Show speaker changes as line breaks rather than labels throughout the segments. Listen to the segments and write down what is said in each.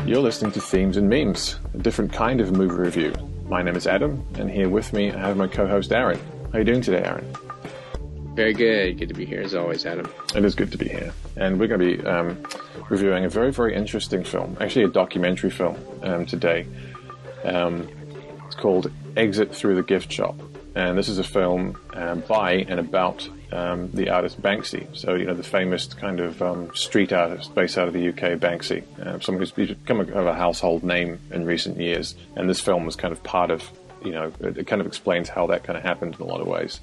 You're listening to Themes and Memes, a different kind of movie review. My name is Adam, and here with me I have my co-host Aaron. How are you doing today, Aaron?
Very good. Good to be here as always, Adam.
It is good to be here. And we're going to be reviewing a very, very interesting film, actually a documentary film today. It's called Exit Through the Gift Shop. And this is a film by and about the artist Banksy. So, you know, the famous kind of street artist based out of the UK, Banksy. Someone who's become a household name in recent years. And this film was kind of part of, you know, it kind of explains how that kind of happened in a lot of ways.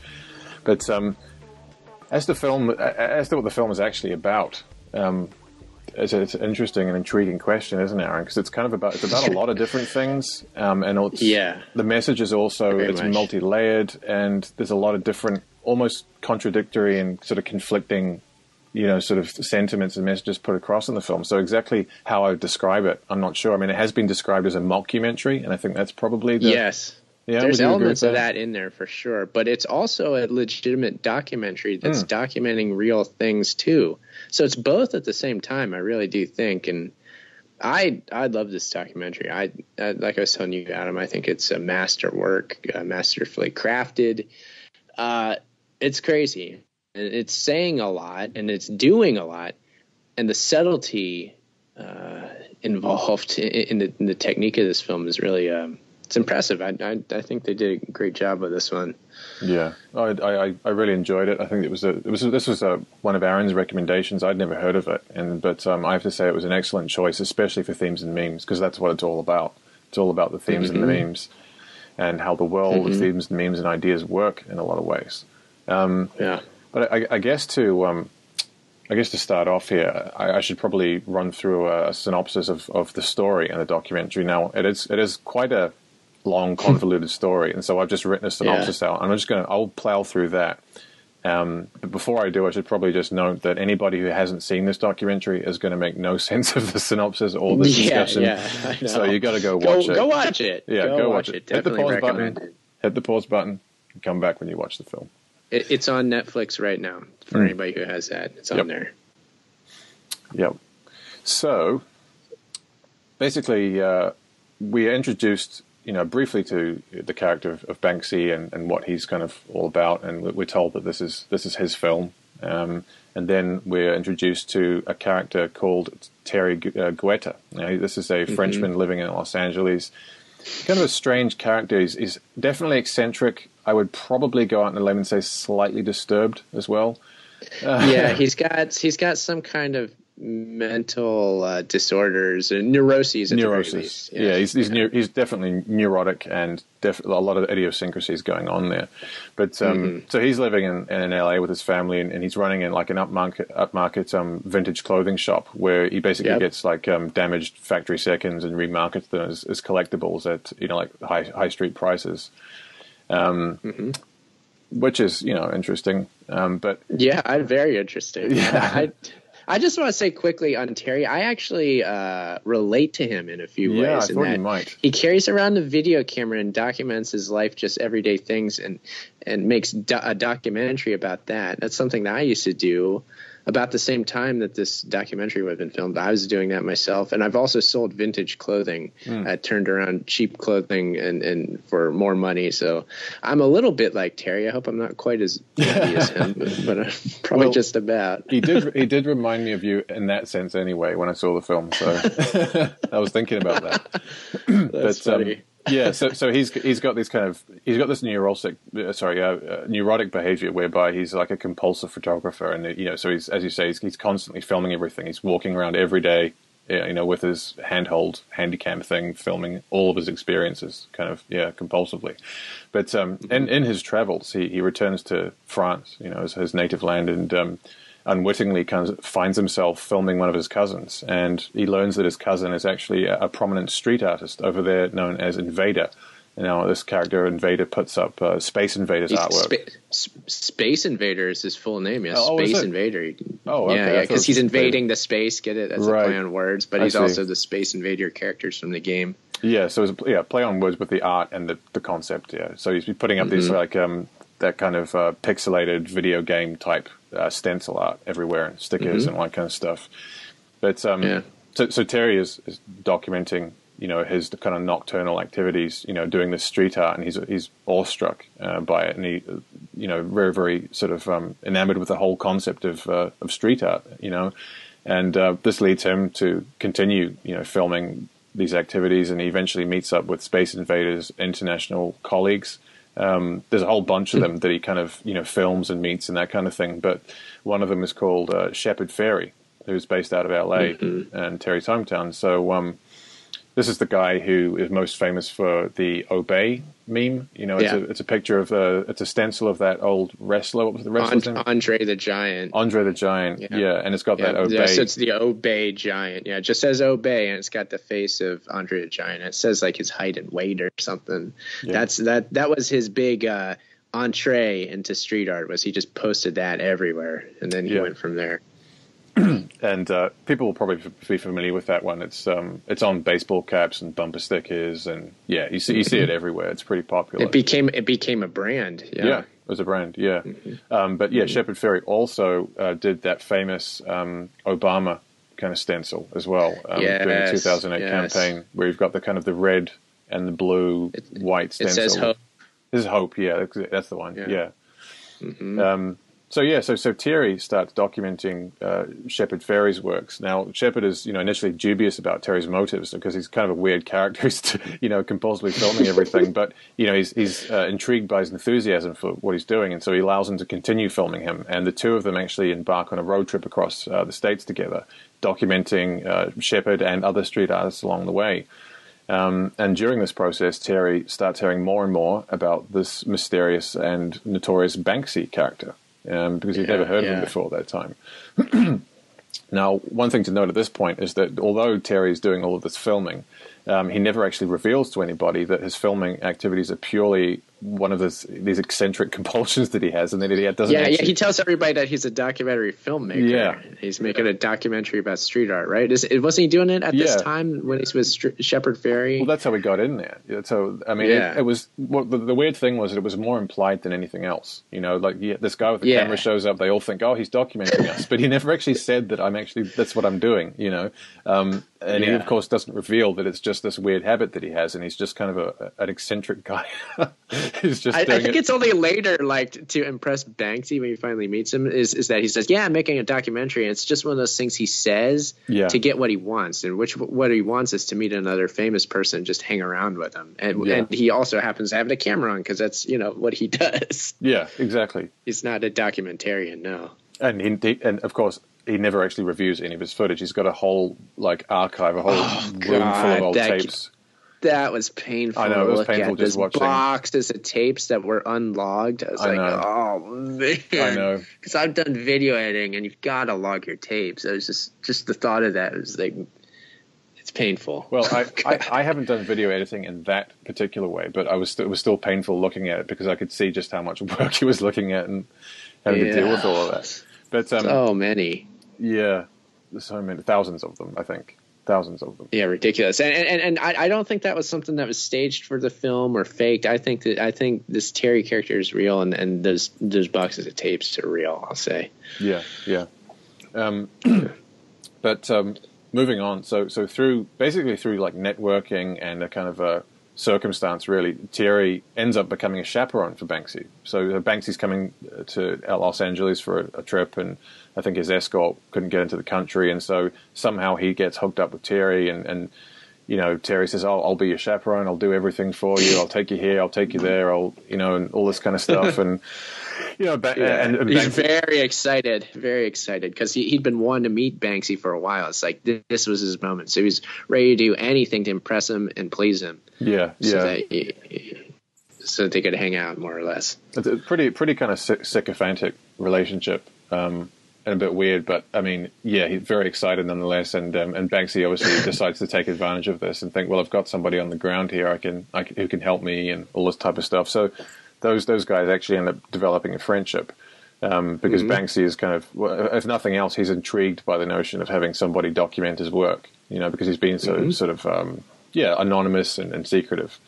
But as to what the film is actually about, it's an interesting and intriguing question, isn't it, Aaron? Because it's kind of about a lot of different things, and the message is also multi-layered, and there's a lot of different, almost contradictory and sort of conflicting, you know, sort of sentiments and messages put across in the film. So exactly how I would describe it, I'm not sure. I mean, it has been described as a mockumentary, and I think that's probably the
yes. Yeah, there's elements of that in there for sure, but it's also a legitimate documentary that's documenting real things too. So it's both at the same time, I really do think. And I love this documentary. I like I was telling you, Adam, I think it's a masterwork, masterfully crafted. It's crazy. And it's saying a lot, and it's doing a lot, and the subtlety involved in the technique of this film is really it's impressive. I think they did a great job with this one.
Yeah, I really enjoyed it. I think this was one of Aaron's recommendations. I'd never heard of it, but I have to say it was an excellent choice, especially for themes and memes, because that's what it's all about. It's all about the themes and the memes, and how the world of themes and memes and ideas work in a lot of ways. But I guess to start off here, I should probably run through a synopsis of the story and the documentary. Now, it is quite a long, convoluted story, and so I've just written a synopsis out, and I'll plow through that. But before I do, I should probably just note that anybody who hasn't seen this documentary is going to make no sense of the synopsis or the discussion.
Yeah, I know.
So you got to go watch it.
Go watch it.
Yeah, go watch it. Hit the pause
button.
Hit the pause button. And come back when you watch the film.
It's on Netflix right now for anybody who has that. It's on there.
Yep. So basically, we are introduced, you know, briefly to the character of Banksy and what he's kind of all about, and we're told that this is his film, and then we're introduced to a character called Thierry Guetta. Now, this is a Frenchman living in Los Angeles. Kind of a strange character. He's definitely eccentric. I would probably go out on a limb and say slightly disturbed as well.
Yeah, he's got some kind of mental disorders and neuroses.
Yeah, he's definitely neurotic, and a lot of idiosyncrasies going on there. But so he's living in LA with his family, and he's running in like an upmarket vintage clothing shop where he basically gets like damaged factory seconds and remarkets them as collectibles at, you know, like high street prices. Which is, you know, interesting. But
yeah, very interesting.
Yeah.
I just want to say quickly on Terry, I actually relate to him in a few ways.
Yeah, I thought you might.
He carries around a video camera and documents his life, just everyday things, and makes a documentary about that. That's something that I used to do about the same time that this documentary would have been filmed. I was doing that myself, and I've also sold vintage clothing. I turned around cheap clothing and for more money. So I'm a little bit like Terry. I hope I'm not quite as heavy as him, but probably just about.
He did remind me of you in that sense anyway when I saw the film. So I was thinking about that.
That's funny.
Yeah, so he's got this neurotic behavior whereby he's like a compulsive photographer, and, you know, so he's, as you say, he's constantly filming everything. He's walking around every day, you know, with his handheld handycam thing, filming all of his experiences, kind of compulsively. But in his travels, he returns to France, you know, his native land, and unwittingly kind of finds himself filming one of his cousins, and he learns that his cousin is actually a prominent street artist over there known as Invader. Now, this character Invader puts up Space Invader's artwork.
Space Invader is his full name, yes.
Oh,
Space Invader.
Oh, okay.
Yeah, because he's invading the space, get it? That's a play on words, but he's also the Space Invader characters from the game.
Yeah, so it's a play on words with the art and the concept, yeah. So he's putting up these, like, that kind of pixelated video game type stencil art everywhere, and stickers and all that kind of stuff. But so Terry is documenting, his kind of nocturnal activities, doing this street art, and he's awestruck by it, and he, very, very sort of enamored with the whole concept of street art, and this leads him to continue, filming these activities, and he eventually meets up with Space Invaders International colleagues. There's a whole bunch of them that he kind of, films and meets and that kind of thing, but one of them is called Shepard Fairey, who's based out of LA and Terry's hometown. So this is the guy who is most famous for the Obey meme. It's a picture of it's a stencil of that old wrestler. What was the wrestler's name?
Andre the Giant.
Andre the Giant. Yeah, and it's got that Obey.
Yes, it's the Obey Giant. Yeah, it just says Obey, and it's got the face of Andre the Giant. It says like his height and weight or something. Yeah. That was his big entree into street art. Was he just posted that everywhere, and then he went from there.
And people will probably be familiar with that one. It's on baseball caps and bumper stickers, and you see it everywhere. It's pretty popular.
It became a brand. Yeah,
it was a brand. Yeah, but Shepard Fairey also did that famous Obama kind of stencil as well during the 2008 campaign, where you've got the kind of the red and the blue white stencil.
It says Hope.
This is Hope. Yeah, that's the one. Yeah. So Thierry starts documenting Shepard Fairey's works. Now, Shepard is, initially dubious about Terry's motives because he's kind of a weird character. He's, compulsively filming everything. But, he's intrigued by his enthusiasm for what he's doing, and so he allows him to continue filming him. And the two of them actually embark on a road trip across the States together, documenting Shepard and other street artists along the way. And during this process, Terry starts hearing more and more about this mysterious and notorious Banksy character. Because he'd never heard of him before that time. Now, one thing to note at this point is that although Terry's doing all of this filming, he never actually reveals to anybody that his filming activities are purely one of these eccentric compulsions that he has, and that he doesn't.
He tells everybody that he's a documentary filmmaker. Yeah, he's making a documentary about street art, right? Wasn't he doing it at this time when he was Shepard Fairey?
Well, that's how he got in there. So I mean, it was the weird thing was that it was more implied than anything else. This guy with the camera shows up, they all think, oh, he's documenting us, but he never actually said that that's what I'm doing. And he of course doesn't reveal that it's just this weird habit that he has, and he's just kind of an eccentric guy. He's just I think
it's only later, like, to impress Banksy when he finally meets him, is that he says, I'm making a documentary, and it's just one of those things he says to get what he wants, and what he wants is to meet another famous person and just hang around with him, and he also happens to have the camera on because that's what he does.
Yeah, exactly.
He's not a documentarian, no.
And of course, he never actually reviews any of his footage. He's got a whole archive, a whole room full of old tapes.
That was painful.
I know, it was painful just watching.
Boxes of tapes that were unlogged. I was oh man.
I know.
Because I've done video editing, and you've got to log your tapes. It was just the thought of that was like, it's painful.
Well, I haven't done video editing in that particular way, but it was still painful looking at it because I could see just how much work he was looking at and having to deal with all of that. But
so many.
Yeah, there's so many, thousands of them, I think. Thousands of them.
Yeah, ridiculous. And I don't think that was something that was staged for the film or faked. I think this Terry character is real, and those boxes of tapes are real, I'll say.
Yeah. But moving on, so through like networking and a kind of a circumstance, really, Thierry ends up becoming a chaperone for Banksy. So Banksy's coming to Los Angeles for a trip, and I think his escort couldn't get into the country, and so somehow he gets hooked up with Thierry, and Thierry says, I'll be your chaperone, I'll do everything for you, I'll take you here, I'll take you there, and all this kind of stuff, and and
he's very excited because he'd been wanting to meet Banksy for a while. It's like this was his moment, so he was ready to do anything to impress him and please him. So that they could hang out more or less.
It's a pretty kind of sycophantic relationship. And a bit weird, but I mean, he's very excited nonetheless. And Banksy obviously decides to take advantage of this and think, well, I've got somebody on the ground here who can help me and all this type of stuff. So those guys actually end up developing a friendship because Banksy is kind of, if nothing else, he's intrigued by the notion of having somebody document his work. Because he's been so sort of anonymous and secretive.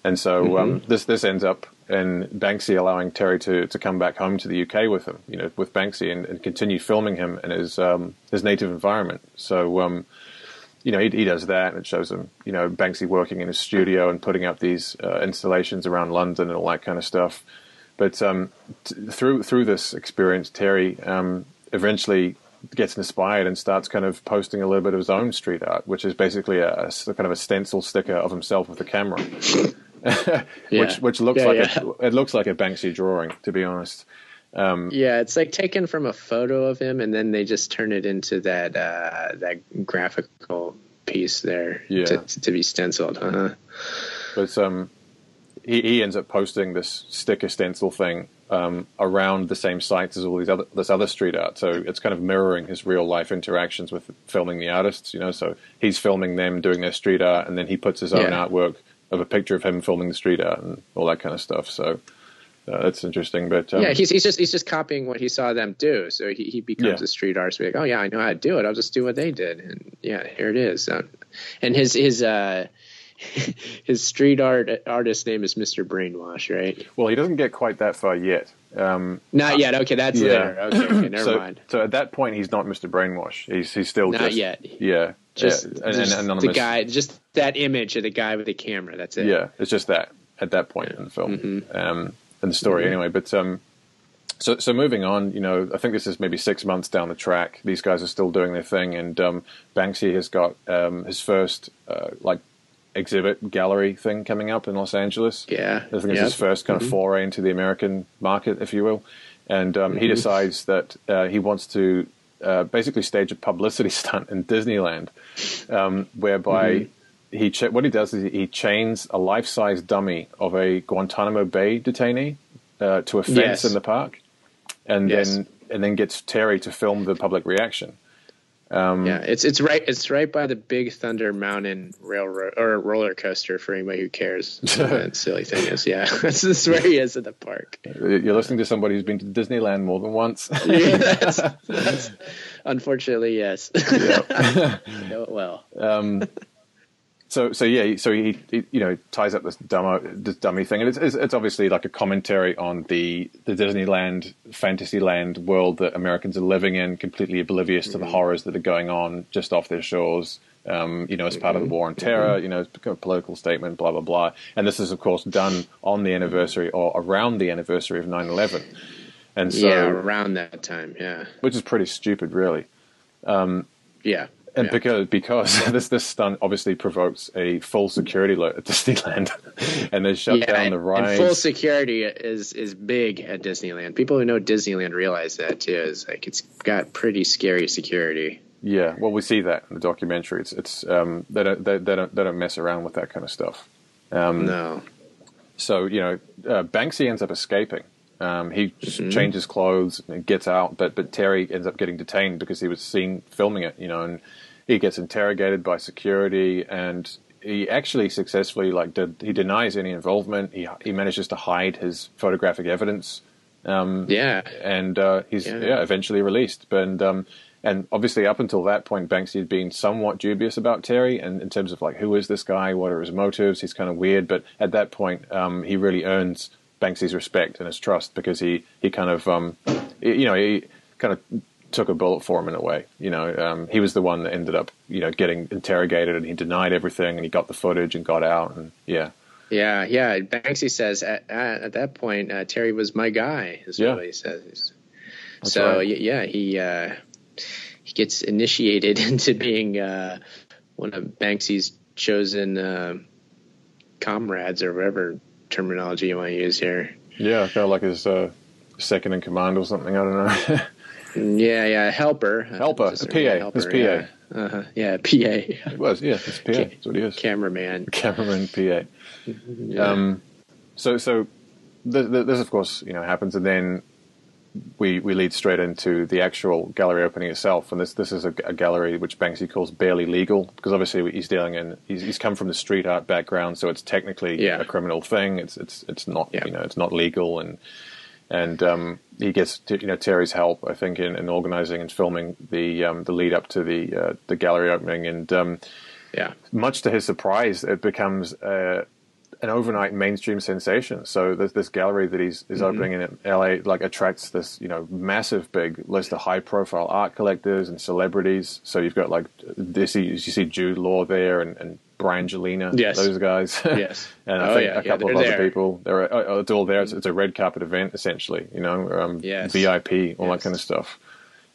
And so this ends up in Banksy allowing Terry to come back home to the UK with him, with Banksy and continue filming him in his native environment. So he does that, and it shows him, Banksy working in his studio and putting up these installations around London and all that kind of stuff. But through this experience, Terry eventually gets inspired and starts kind of posting a little bit of his own street art, which is basically a kind of a stencil sticker of himself with a camera, which looks it looks like a Banksy drawing, to be honest.
It's like taken from a photo of him, and then they just turn it into that graphical piece there to be stenciled.
But he ends up posting this sticker stencil thing around the same sites as all this other street art. So it's kind of mirroring his real life interactions with filming the artists. So he's filming them doing their street art, and then he puts his own artwork of a picture of him filming the street art and all that kind of stuff. So. That's interesting, but
he's just copying what he saw them do. So he becomes a street artist. Like, oh yeah, I know how to do it. I'll just do what they did, and here it is. And his street artist name is Mr Brainwash, right?
Well, he doesn't get quite that far yet.
Not yet. Okay, that's later. Okay, never mind.
So at that point, he's not Mr Brainwash. He's still
not yet.
Yeah,
just the guy, just that image of the guy with the camera. That's it.
Yeah, it's just that at that point in the film. In the story anyway, but so moving on, I think this is maybe 6 months down the track. These guys are still doing their thing, and Banksy has got his first exhibit gallery thing coming up in Los Angeles.
Yeah,
I think it's his first kind of foray into the American market, if you will, and he decides that he wants to basically stage a publicity stunt in Disneyland, whereby what he does is he chains a life-size dummy of a Guantanamo Bay detainee to a fence in the park, and then gets Terry to film the public reaction.
It's right by the Big Thunder Mountain railroad or roller coaster for anybody who cares. What that silly thing is, this is where he is in the park.
You're listening to somebody who's been to Disneyland more than once.
That's unfortunately, yes. I know it well.
So he ties up this dummy thing, and it's obviously like a commentary on the Disneyland, Fantasyland world that Americans are living in, completely oblivious to the horrors that are going on just off their shores. As part of the war on terror, it's become a political statement, blah blah blah. And this is, of course, done on the anniversary or around the anniversary of 9/11, and so
around that time,
which is pretty stupid, really. And because this stunt obviously provokes a full security alert at Disneyland, and they shut down the rides.
And full security is big at Disneyland. People who know Disneyland realize that too. It's got pretty scary security.
Yeah, well, we see that in the documentary. It's they don't mess around with that kind of stuff.
No.
So Banksy ends up escaping. He changes clothes and gets out, but Terry ends up getting detained because he was seen filming it, and he gets interrogated by security, and he actually successfully he denies any involvement. He manages to hide his photographic evidence. And he's eventually released. But and obviously up until that point, Banksy had been somewhat dubious about Terry, and in terms of who is this guy, what are his motives? He's kind of weird, but at that point, he really earns Banksy's respect and his trust, because he kind of he kind of took a bullet for him in a way. He was the one that ended up getting interrogated, and he denied everything, and he got the footage and got out, and Banksy says at that point Terry was my guy, is what he says. That's so right. He gets initiated into being one of Banksy's chosen comrades, or whatever terminology you want to use here. Yeah, kind of like his second in command or something. I don't know.
Helper.
A PA.
Helper,
his PA.
PA.
It was, it's PA. That's what he is.
Cameraman.
Cameraman, PA. So this of course happens, and then we lead straight into the actual gallery opening itself, and this is a gallery which Banksy calls barely legal, because obviously he's come from the street art background, so it's technically a criminal thing. It's not it's not legal, and he gets Terry's help, I think, in organizing and filming the lead up to the gallery opening, and much to his surprise, it becomes an overnight mainstream sensation. So there's this gallery that is opening in LA, like attracts this, massive big list of high profile art collectors and celebrities. So you've got like this, you see Jude Law there and Brangelina, those guys.
Yes.
And I think a couple of other people. It's all there. It's a red carpet event, essentially, VIP, all that kind of stuff.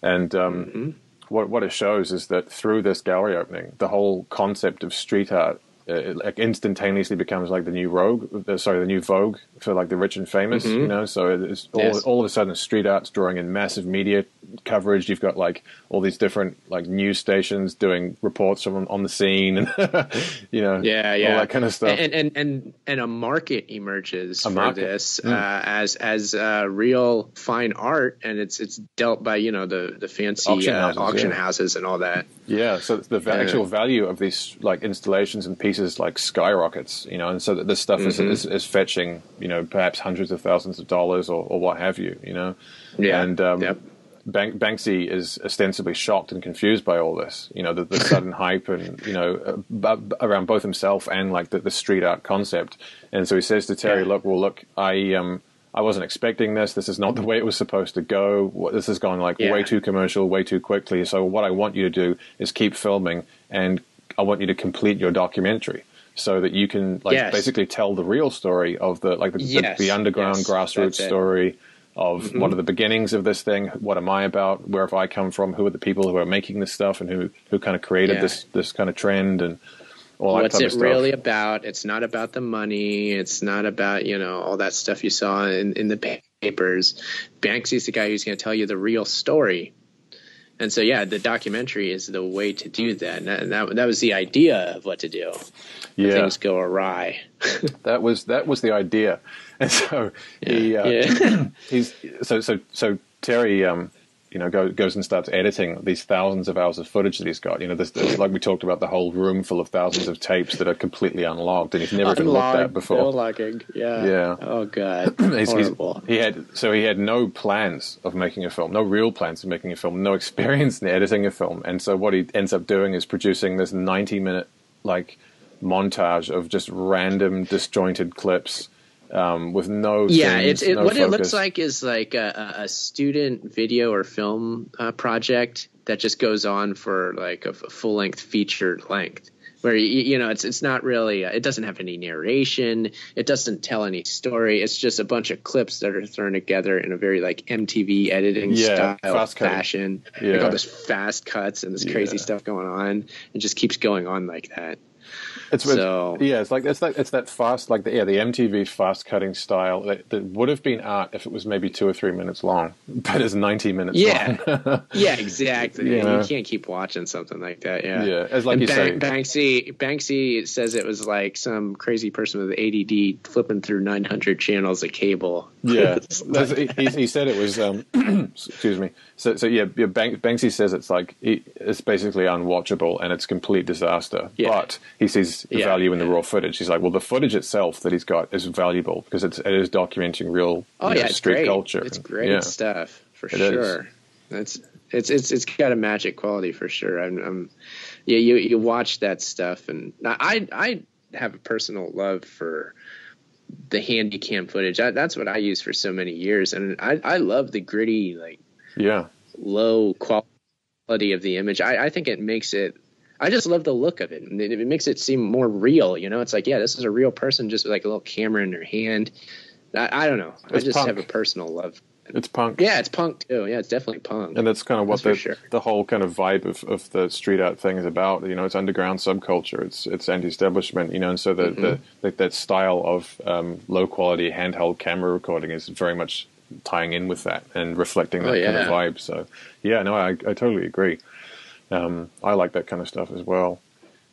And what it shows is that through this gallery opening, the whole concept of street art like instantaneously becomes like the new Vogue for like the rich and famous, So it's all of a sudden street art's drawing in massive media coverage. You've got like all these different like news stations doing reports on the scene, and all that kind of stuff.
And a market emerges for this as real fine art, and it's dealt by the fancy auction houses and all that.
Yeah, so the actual value of these like installations and pieces like skyrockets, and so that this stuff is fetching, perhaps hundreds of thousands of dollars or what have you,
Yeah.
And Banksy is ostensibly shocked and confused by all this, the sudden hype and, around both himself and like the street art concept. And so he says to Terry, look, I wasn't expecting this. This is not the way it was supposed to go. This has gone like way too commercial, way too quickly. So what I want you to do is keep filming, and I want you to complete your documentary so that you can basically tell the real story of the underground grassroots story of what are the beginnings of this thing. What am I about? Where have I come from? Who are the people who are making this stuff and who kind of created this kind of trend and all that type of stuff.
What's it really about? It's not about the money. It's not about, all that stuff you saw in the papers. Banksy's the guy who's going to tell you the real story. And so, the documentary is the way to do that. And that was the idea of what to do.
Yeah.
Things go awry.
that was the idea. And so so Terry, goes and starts editing these thousands of hours of footage that he's got. There's, like we talked about, the whole room full of thousands of tapes that are completely unlogged and he's never been looked at before.
No logging. Yeah. Oh God. Horrible.
He had no plans of making a film, no real plans of making a film, no experience in editing a film. And so what he ends up doing is producing this 90-minute like montage of just random disjointed clips. With no
it
focus.
looks like is like a student video or film project that just goes on for like a full-length feature length, where it's not really it doesn't have any narration, it doesn't tell any story, it's just a bunch of clips that are thrown together in a very like MTV editing style fashion, like all this fast cuts and this crazy stuff going on. It just keeps going on like that.
It's that fast, like the MTV fast cutting style that would have been art if it was maybe 2 or 3 minutes long, but it's 90 minutes long.
Exactly. You can't keep watching something like that.
As like you say,
Banksy says it was like some crazy person with ADD flipping through 900 channels of cable.
Yeah, he said it was. Excuse me. So Banksy says it's like it's basically unwatchable and it's complete disaster. But he sees value in the raw footage. He's like, well, the footage itself that he's got is valuable because it is documenting real street culture.
It's great stuff for sure. It's got a magic quality for sure. You watch that stuff, and I have a personal love for the handy cam footage. That's what I used for so many years, and I love the gritty, low quality of the image. I think it makes it. I just love the look of it. It makes it seem more real. It's like, this is a real person, just with like a little camera in their hand. I don't know. I just have a personal love.
It's punk.
Yeah, it's punk too. Yeah, it's definitely punk.
And that's kind of what the whole kind of vibe of the street art thing is about. It's underground subculture. It's anti-establishment. And so that style of low quality handheld camera recording is very much tying in with that and reflecting that kind of vibe. So I totally agree. I like that kind of stuff as well,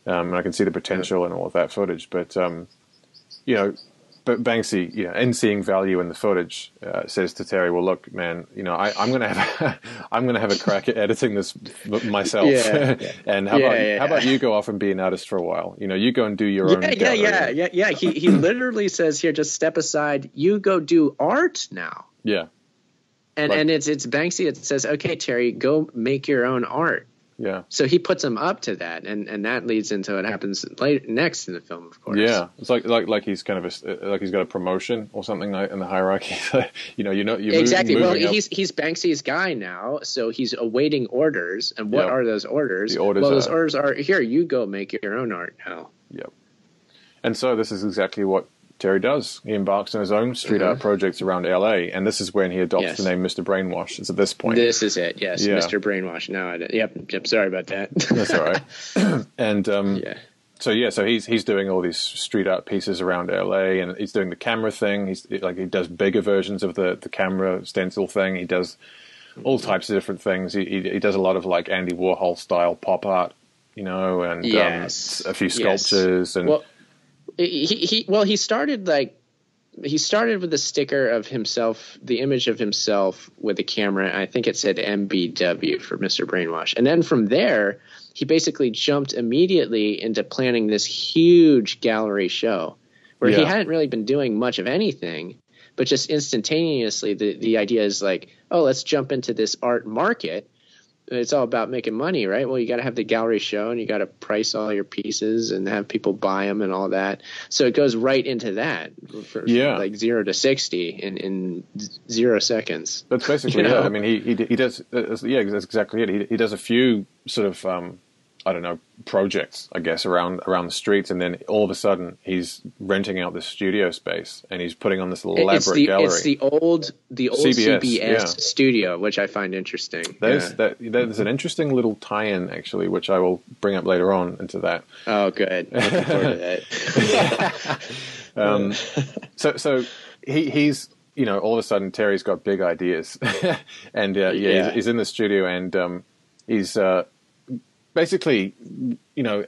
and I can see the potential in all of that footage. But but Banksy, in seeing value in the footage, says to Terry, "Well, look, man, I'm going to have a crack at editing this myself. And how about you go off and be an artist for a while? You go and do your own."
Yeah. He literally says here, just step aside. You go do art now.
Yeah.
And it's Banksy that says, okay, Terry, go make your own art.
Yeah.
So he puts him up to that, and that leads into what happens next in the film, of course.
Yeah, it's like he's kind of like he's got a promotion or something like in the hierarchy. You're
exactly. Well,
moving up.
he's Banksy's guy now, so he's awaiting orders. And what are those orders?
The orders
those orders are, here, you go make your own art now.
Yep. And so this is exactly what Terry does. He embarks on his own street art projects around LA, and this is when he adopts the name Mr. Brainwash. It's at this point.
This is it, yes. Yeah. Mr. Brainwash. No, yep, sorry about that.
That's all right. And so he's doing all these street art pieces around LA, and he's doing the camera thing. He does bigger versions of the camera stencil thing. He does all types of different things. He does a lot of like Andy Warhol style pop art, and a few sculptures and.
Well, he started with the sticker of himself, the image of himself with the camera. I think it said MBW for Mr. Brainwash. And then from there, he basically jumped immediately into planning this huge gallery show where he hadn't really been doing much of anything, but just instantaneously the idea is like, oh, let's jump into this art market. It's all about making money, right? Well, you got to have the gallery show, and you got to price all your pieces and have people buy them and all that. So it goes right into that, from like 0 to 60 in 0 seconds.
That's basically it. I mean, he does. That's exactly it. He does a few sort of projects, I guess, around the streets, and then all of a sudden he's renting out this studio space and he's putting on this elaborate gallery.
It's the old CBS studio, which I find interesting.
There's an interesting little tie-in, actually, which I will bring up later on into that.
Oh, good. Looking forward to
that. So he's all of a sudden Terry's got big ideas, and he's in the studio, and he's basically,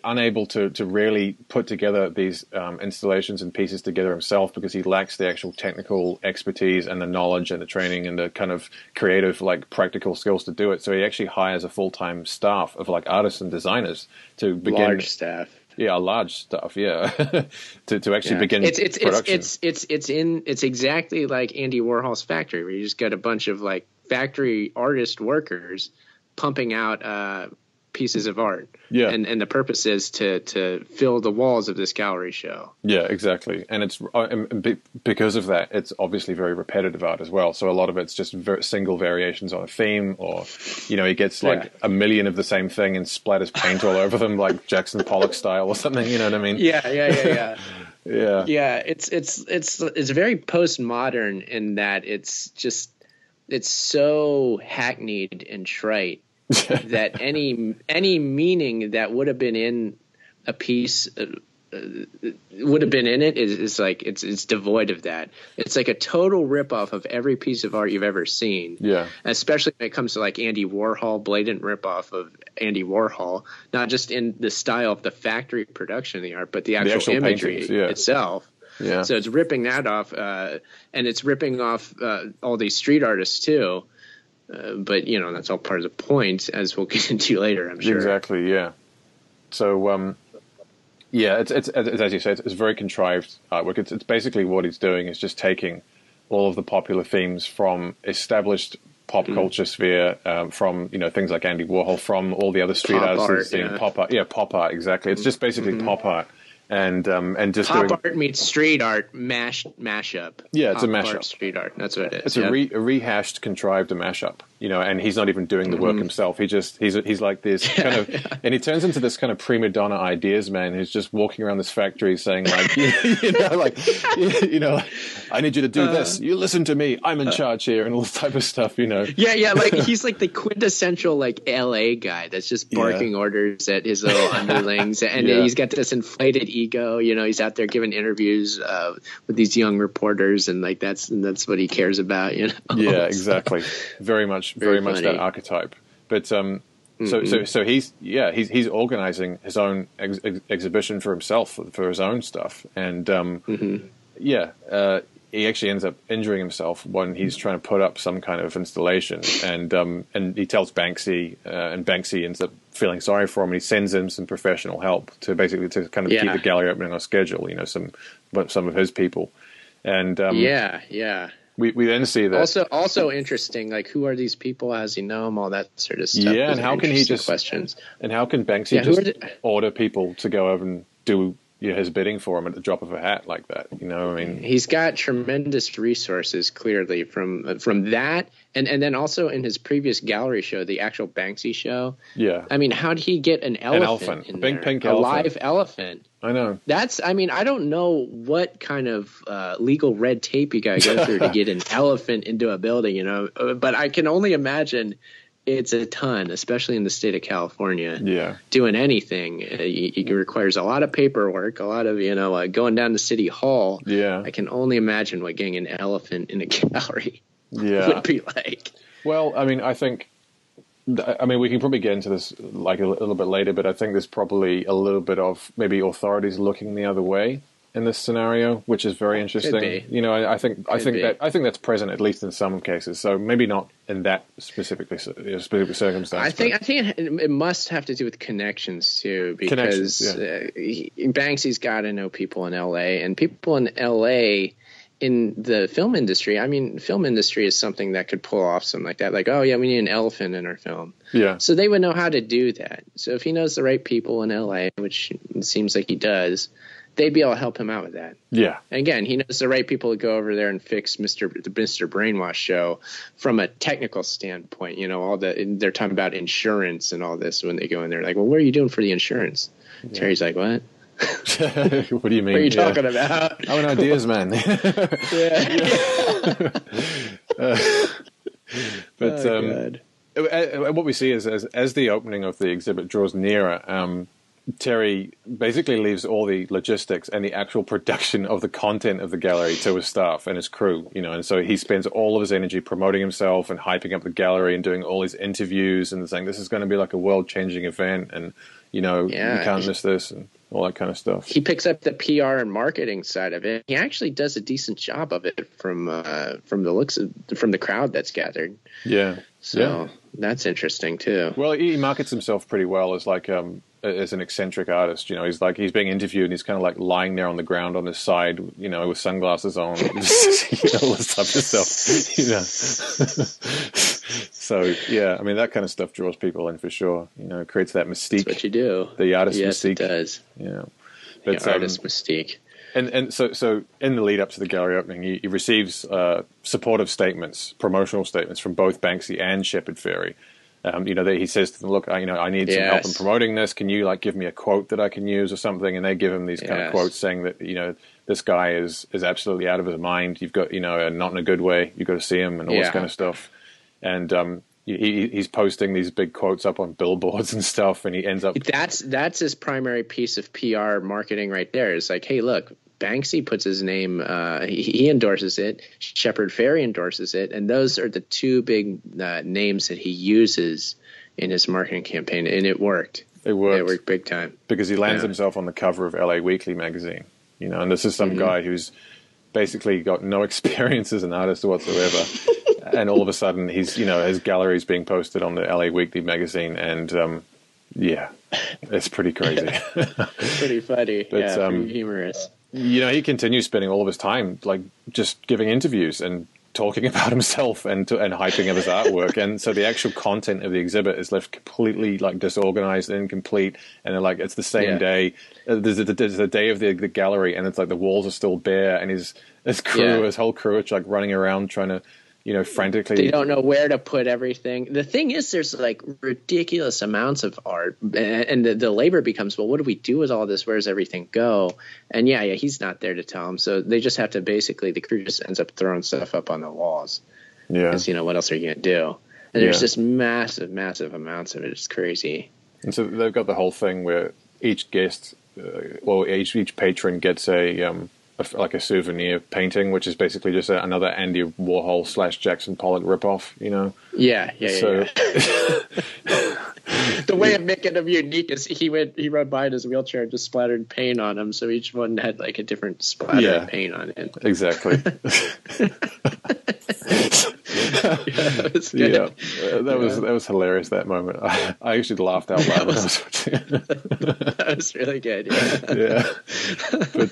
unable to really put together these installations and pieces together himself because he lacks the actual technical expertise and the knowledge and the training and the kind of creative, like practical skills to do it. So he actually hires a full-time staff of like artists and designers to begin.
Large staff.
Yeah, large stuff. Yeah, to actually begin production.
It's exactly like Andy Warhol's factory, where you just got a bunch of like factory artist workers pumping out pieces of art. Yeah, and the purpose is to fill the walls of this gallery show.
Yeah, exactly. And it's because of that, it's obviously very repetitive art as well. So a lot of it's just single variations on a theme, or he gets like a million of the same thing and splatters paint all over them, like Jackson Pollock style or something. You know what I mean?
Yeah.
Yeah.
It's very postmodern in that it's so hackneyed and trite. That any meaning that would have been in a piece would have been in it is like it's devoid of that. It's like a total ripoff of every piece of art you've ever seen. Yeah, especially when it comes to like Andy Warhol, blatant ripoff of Andy Warhol, not just in the style of the factory production of the art, but the actual imagery itself. Yeah, so it's ripping that off, and it's ripping off all these street artists too. But that's all part of the point, as we'll get into later, I'm sure.
Exactly, yeah. So it's as you say, it's very contrived artwork. It's basically what he's doing is just taking all of the popular themes from established pop culture sphere, from things like Andy Warhol, from all the other street artists, pop art. Yeah, pop art, exactly. It's just basically pop art. And just
pop art meets street art mashup.
Yeah, it's
pop
a mashup.
Art, street art. That's what it is.
It's a rehashed, contrived mashup. And he's not even doing the work himself. He's like this kind of, and he turns into this kind of prima donna ideas man who's just walking around this factory saying like, I need you to do this. You listen to me. I'm in charge here, and all this type of stuff.
Yeah. Like he's like the quintessential like LA guy that's just barking orders at his little underlings, and he's got this inflated ego. He's out there giving interviews with these young reporters, and like that's what he cares about.
Yeah, exactly. Very much that archetype. But so he's organizing his own exhibition for himself, for his own stuff, and he actually ends up injuring himself when he's trying to put up some kind of installation, and he tells Banksy, and Banksy ends up feeling sorry for him, and he sends him some professional help to kind of keep the gallery opening on schedule. Some of his people, and we then see that
also interesting. Like, who are these people? How does he know them? All that sort of stuff.
Yeah, and how can he just
questions?
And how can Banksy just order people to go over and do his bidding for him at the drop of a hat like that? I mean,
he's got tremendous resources clearly from that, and then also in his previous gallery show, the actual Banksy show.
Yeah,
I mean, how did he get an elephant in
a big
there?
pink
elephant, a live elephant?
I know.
I mean, I don't know what kind of legal red tape you got to go through to get an elephant into a building, but I can only imagine. It's a ton, especially in the state of California.
Yeah.
Doing anything, it requires a lot of paperwork, a lot of, going down to City Hall.
Yeah.
I can only imagine what getting an elephant in a gallery would be like.
Well, I mean, we can probably get into this like a little bit later, but I think there's probably a little bit of maybe authorities looking the other way in this scenario, which is very interesting. I think that's present at least in some cases. So maybe not in that specific circumstance.
I think it must have to do with connections too, because Banksy's got to know people in LA, and people in LA in the film industry. I mean, film industry is something that could pull off something like that. Like, oh yeah, we need an elephant in our film.
Yeah.
So they would know how to do that. So if he knows the right people in LA, which it seems like he does, they'd be able to help him out with that.
Yeah.
And again, he knows the right people to go over there and fix the Mr. Brainwash show from a technical standpoint. They're talking about insurance and all this when they go in there. Like, well, what are you doing for the insurance? Yeah. Terry's like, what?
What do you mean?
What are you talking about?
I'm an ideas man. What we see is as the opening of the exhibit draws nearer, Terry basically leaves all the logistics and the actual production of the content of the gallery to his staff and his crew, and so he spends all of his energy promoting himself and hyping up the gallery and doing all these interviews and saying this is going to be like a world-changing event and, you can't miss this and all that kind of stuff.
He picks up the PR and marketing side of it. He actually does a decent job of it from the looks from the crowd that's gathered.
Yeah.
So that's interesting too.
Well, he markets himself pretty well as like as an eccentric artist. He's being interviewed and he's kind of like lying there on the ground on his side, with sunglasses on, all this type of stuff. So yeah, I mean that kind of stuff draws people in for sure. It creates that mystique.
That's what you do.
The artist
mystique. It does.
Yeah.
But the artist mystique.
And so in the lead up to the gallery opening, he receives supportive statements, promotional statements from both Banksy and Shepard Fairey. He says to them, "Look, I need some help in promoting this. Can you give me a quote that I can use or something?" And they give him these kind of quotes saying that this guy is absolutely out of his mind. You've got not in a good way. You've got to see him and all this kind of stuff. And he's posting these big quotes up on billboards and stuff, and he ends up.
That's his primary piece of PR marketing right there. It's like, hey, look. Banksy puts his name, he endorses it, Shepard Fairey endorses it, and those are the two big names that he uses in his marketing campaign, and it worked. It worked big time.
Because he lands himself on the cover of LA Weekly magazine, and this is some guy who's basically got no experience as an artist whatsoever, and all of a sudden his gallery's being posted on the LA Weekly magazine, and it's pretty crazy.
Pretty funny, but, pretty humorous.
He continues spending all of his time just giving interviews and talking about himself and hyping up his artwork, and so the actual content of the exhibit is left completely disorganized and incomplete. And they're it's the same day. There's a day of the gallery, and it's the walls are still bare, and his whole crew are running around trying to. Frantically.
They don't know where to put everything. The thing is, there's ridiculous amounts of art, and the labor becomes, well, what do we do with all this? Where does everything go? And he's not there to tell them. So they just have to the crew just ends up throwing stuff up on the walls. Yeah. Because, what else are you going to do? And there's just massive, massive amounts of it. It's crazy.
And so they've got the whole thing where each guest, each patron gets a souvenir painting, which is basically just another Andy Warhol / Jackson Pollock ripoff,
Yeah. The way of making them unique is he rode by in his wheelchair and just splattered paint on him, so each one had a different splatter of paint on it.
Exactly. That was hilarious, that moment. I actually laughed out loud when I was watching it.
That was really good.
Yeah. But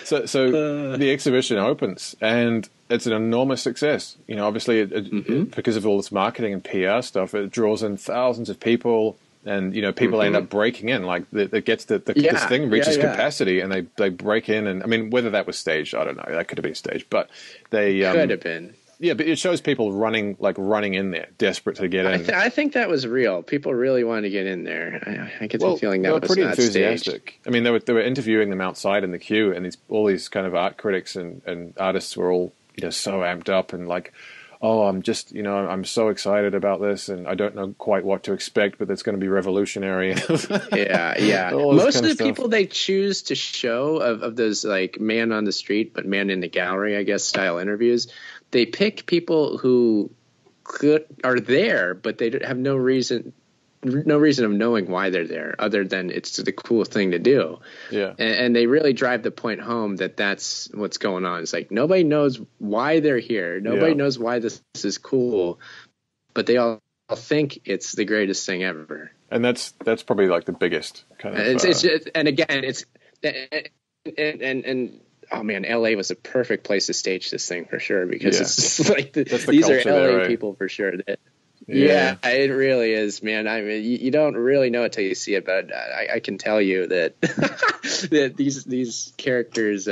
So the exhibition opens, and it's an enormous success. You know, obviously, because of all this marketing and PR stuff, it draws in thousands of people, and you know, people end up breaking in. Like, it gets this thing reaches capacity, and they break in. And I mean, whether that was staged, I don't know. That could have been staged, but they
could have been.
Yeah, but it shows people running in there, desperate to get in.
I think that was real. People really wanted to get in there. I get the feeling that was
pretty
not
enthusiastic.
staged.
I mean, they were interviewing them outside in the queue, and all these kind of art critics and artists were all, you know, so amped up and like, oh, I'm just, you know, I'm so excited about this, and I don't know quite what to expect, but it's going to be revolutionary.
Yeah. Most of the people they choose to show of those like man on the street, but man in the gallery, I guess, style interviews, they pick people who are there, but they have no reason of knowing why they're there, other than it's the cool thing to do.
Yeah,
and they really drive the point home that that's what's going on. It's like nobody knows why they're here. Nobody knows why this is cool, but they all think it's the greatest thing ever.
And that's probably like the biggest kind of.
And oh man, LA was a perfect place to stage this thing for sure, because it's just like these are LA
there, right?
people for sure. Yeah, it really is, man. I mean, you don't really know it till you see it, but I can tell you that that these characters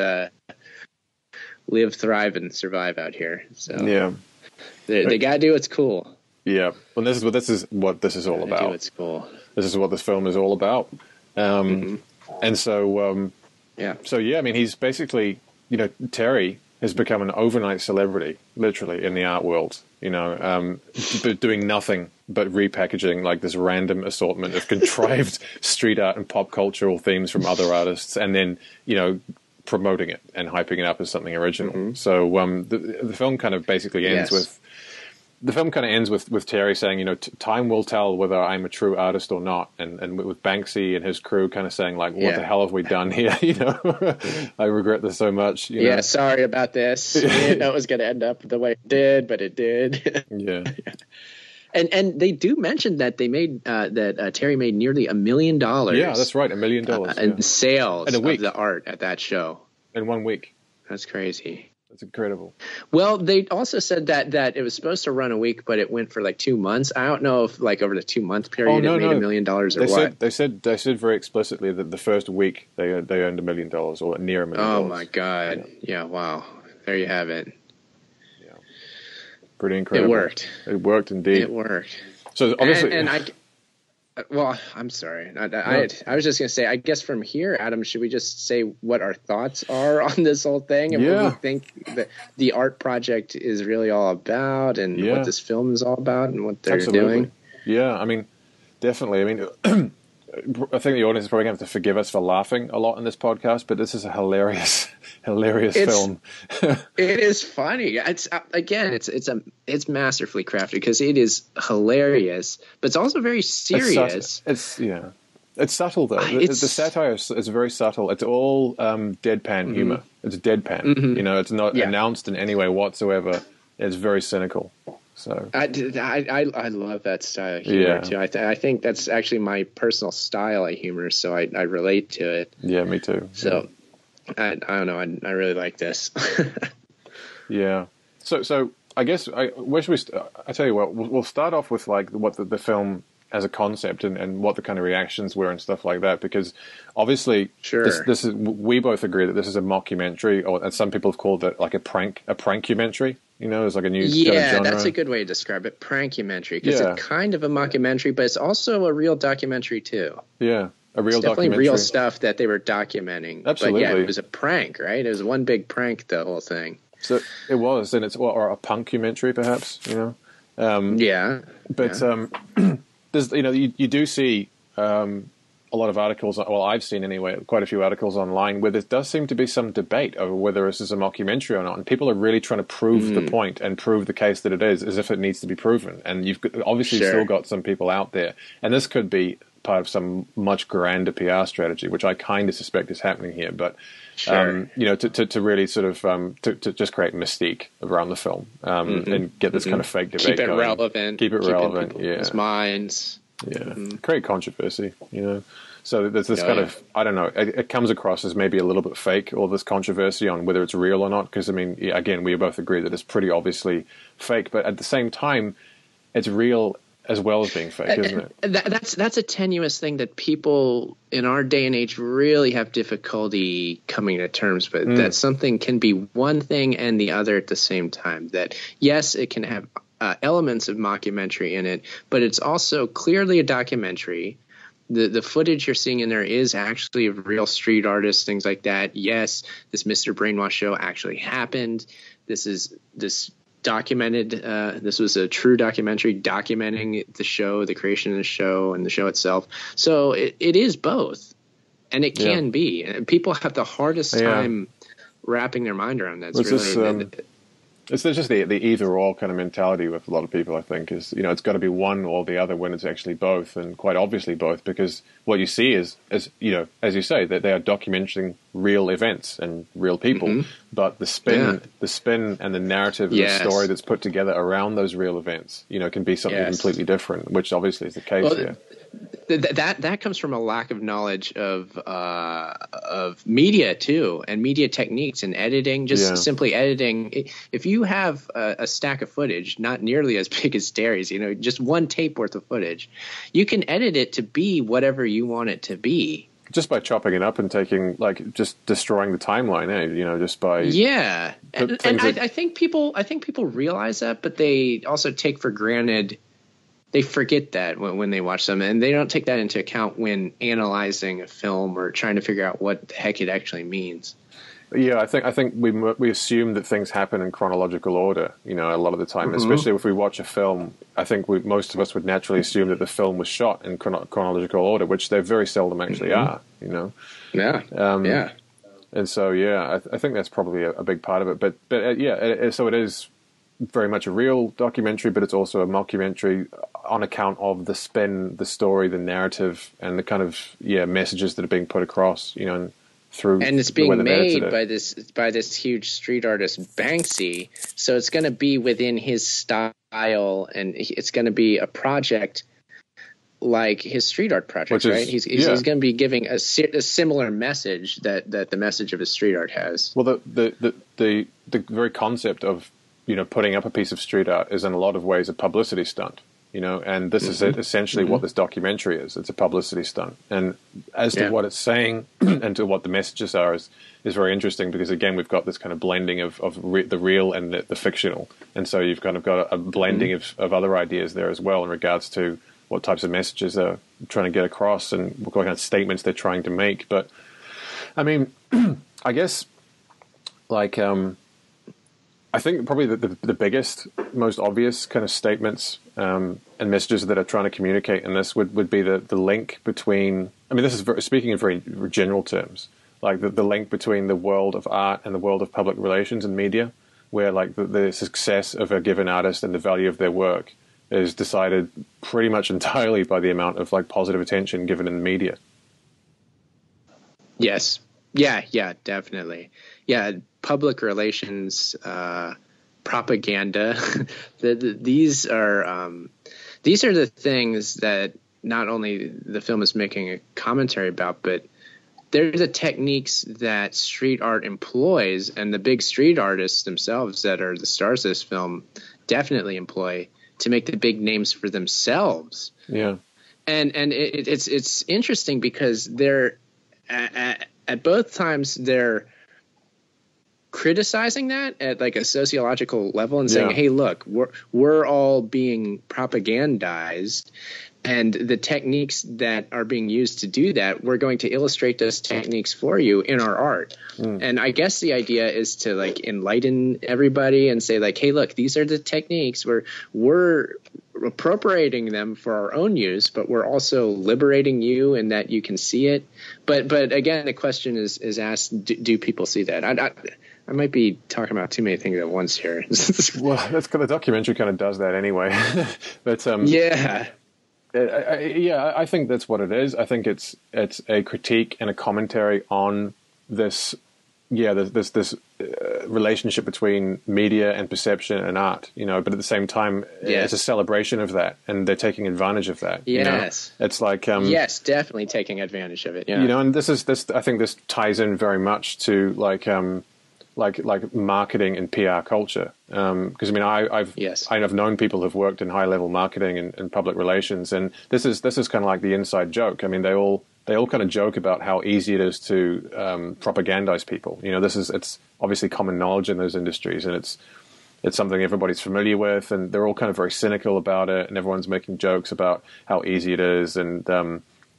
live, thrive, and survive out here. So
yeah,
they gotta do what's cool.
Yeah, well, this is what this is all about.
Do what's cool.
This is what this film is all about. And so. So, I mean, he's basically, you know, Terry has become an overnight celebrity, literally, in the art world, you know, doing nothing but repackaging like this random assortment of contrived street art and pop cultural themes from other artists, and then, you know, promoting it and hyping it up as something original. So the film kind of basically ends with... The film kind of ends with Terry saying, you know, time will tell whether I'm a true artist or not, and with Banksy and his crew kind of saying, like, what the hell have we done here? You know, I regret this so much. You know? Sorry about this. We didn't know it was going to end up the way it did, but it did. Yeah. And they do mention that they made Terry made nearly $1 million. Yeah, that's right, $1 million
in sales of the art at that show
in 1 week.
That's crazy.
That's incredible.
Well, they also said that it was supposed to run a week, but it went for like 2 months. I don't know if like over the 2 month period it made $1 million or what.
They said very explicitly that the first week they earned $1 million or near $1 million.
Oh my God! Yeah, wow. There you have it.
Yeah, pretty incredible.
It worked.
It worked indeed.
It worked.
So obviously,
well, I'm sorry. I was just going to say, I guess from here, Adam, should we just say what our thoughts are on this whole thing and what we think that the art project is really all about, and what this film is all about, and what they're doing? Yeah,
I mean, definitely. I mean, I think the audience is probably going to have to forgive us for laughing a lot in this podcast, but this is a hilarious film.
It is funny. It's it's masterfully crafted because it is hilarious, but it's also very serious.
It's subtle though. The satire is very subtle. It's all deadpan humor. It's deadpan. You know, it's not announced in any way whatsoever. It's very cynical. So
I love that style of humor too. I think that's actually my personal style of humor, so I relate to it.
Yeah, me too.
So I don't know. I really like this.
Yeah. So I guess where should we? I tell you what. We'll start off with like what the film as a concept and what the kind of reactions were and stuff like that, because obviously this is, we both agree that this is a mockumentary, or as some people have called it, like a prankumentary. You know, it's like a new kind of genre.
That's a good way to describe it, prankumentary, because it's kind of a mockumentary, but it's also a real documentary too.
Yeah, a real
definitely
documentary.
Real stuff that they were documenting.
Absolutely.
But yeah, it was a prank, right? It was one big prank, the whole thing.
So it was, and it's or a punkumentary, perhaps. You know. But there's, you know, you do see a lot of articles, well, I've seen anyway, quite a few articles online where there does seem to be some debate over whether this is a mockumentary or not, and people are really trying to prove the point and prove the case that it is, as if it needs to be proven. And you've obviously still got some people out there, and this could be part of some much grander PR strategy, which I kind of suspect is happening here, but you know, to really sort of to just create mystique around the film, and get this kind of fake debate
keep it
going.
relevant,
keep it relevant,
people's minds.
Create controversy, you know. So there's this kind of, I don't know, it comes across as maybe a little bit fake, or this controversy on whether it's real or not. Because, I mean, yeah, again, we both agree that it's pretty obviously fake. But at the same time, it's real as well as being fake, isn't it?
That's a tenuous thing that people in our day and age really have difficulty coming to terms with. That something can be one thing and the other at the same time. That, yes, it can have elements of mockumentary in it, but it's also clearly a documentary. The footage you're seeing in there is actually of real street artists, things like that. Yes, this Mr. Brainwash show actually happened. This documented. This was a true documentary documenting the show, the creation of the show, and the show itself. So it is both, and it can be. And people have the hardest time wrapping their mind around that.
It's just the either-or kind of mentality with a lot of people, I think, is, it's got to be one or the other when it's actually both, and quite obviously both, because what you see is as you say, that they are documenting real events and real people, but the spin and the narrative and the story that's put together around those real events, can be something completely different, which obviously is the case here.
That comes from a lack of knowledge of media too, and media techniques and editing. Simply editing. If you have a stack of footage, not nearly as big as Terry's, just one tape worth of footage, you can edit it to be whatever you want it to be.
Just by chopping it up and just destroying the timeline, just by
I think people realize that, but they also take for granted. They forget that when they watch them, and they don't take that into account when analyzing a film or trying to figure out what the heck it actually means.
Yeah, I think we assume that things happen in chronological order, a lot of the time, especially if we watch a film. I think most of us would naturally assume that the film was shot in chronological order, which they very seldom actually are,
Yeah.
And so, I think that's probably a big part of it. But so it is very much a real documentary, but it's also a mockumentary on account of the spin, the story, the narrative, and the kind of messages that are being put across, and through. And
it's being made by this huge street artist Banksy, so it's going to be within his style, and it's going to be a project like his street art project, right? He's going to be giving a similar message that the message of his street art has.
Well, the very concept of putting up a piece of street art is in a lot of ways a publicity stunt, and this is essentially what this documentary is. It's a publicity stunt. And as to what it's saying and to what the messages are is very interesting, because, again, we've got this kind of blending of the real and the fictional. And so you've kind of got a blending of other ideas there as well in regards to what types of messages they're trying to get across and what kind of statements they're trying to make. But, I mean, I guess, I think probably the biggest, most obvious kind of statements and messages that are trying to communicate in this would be the link between, I mean, this is speaking in very general terms, like the link between the world of art and the world of public relations and media, where the success of a given artist and the value of their work is decided pretty much entirely by the amount of positive attention given in the media.
Yes. Yeah, definitely. Yeah, public relations, propaganda. These are the things that not only the film is making a commentary about, but they're the techniques that street art employs, and the big street artists themselves that are the stars of this film definitely employ to make the big names for themselves.
Yeah,
and it's interesting because they're at both times they're criticizing that at a sociological level and saying, hey, look, we're all being propagandized, and the techniques that are being used to do that, we're going to illustrate those techniques for you in our art. And I guess the idea is to enlighten everybody and say hey, look, these are the techniques. We're appropriating them for our own use, but we're also liberating you in that you can see it. But again, the question is asked, do people see that? I might be talking about too many things at once here.
Well, the documentary kind of does that anyway. But I think that's what it is. I think it's a critique and a commentary on this there's this relationship between media and perception and art, but at the same time, it's a celebration of that, and they're taking advantage of that.
Yes.
It's like,
yes, definitely taking advantage of it. Yeah.
And I think this ties in very much to like marketing and PR culture. Because I've known people who've worked in high level marketing and public relations, and this is kind of like the inside joke. I mean, they all kind of joke about how easy it is to propagandize people. It's obviously common knowledge in those industries, and it's something everybody's familiar with, and they're all kind of very cynical about it, and everyone's making jokes about how easy it is, and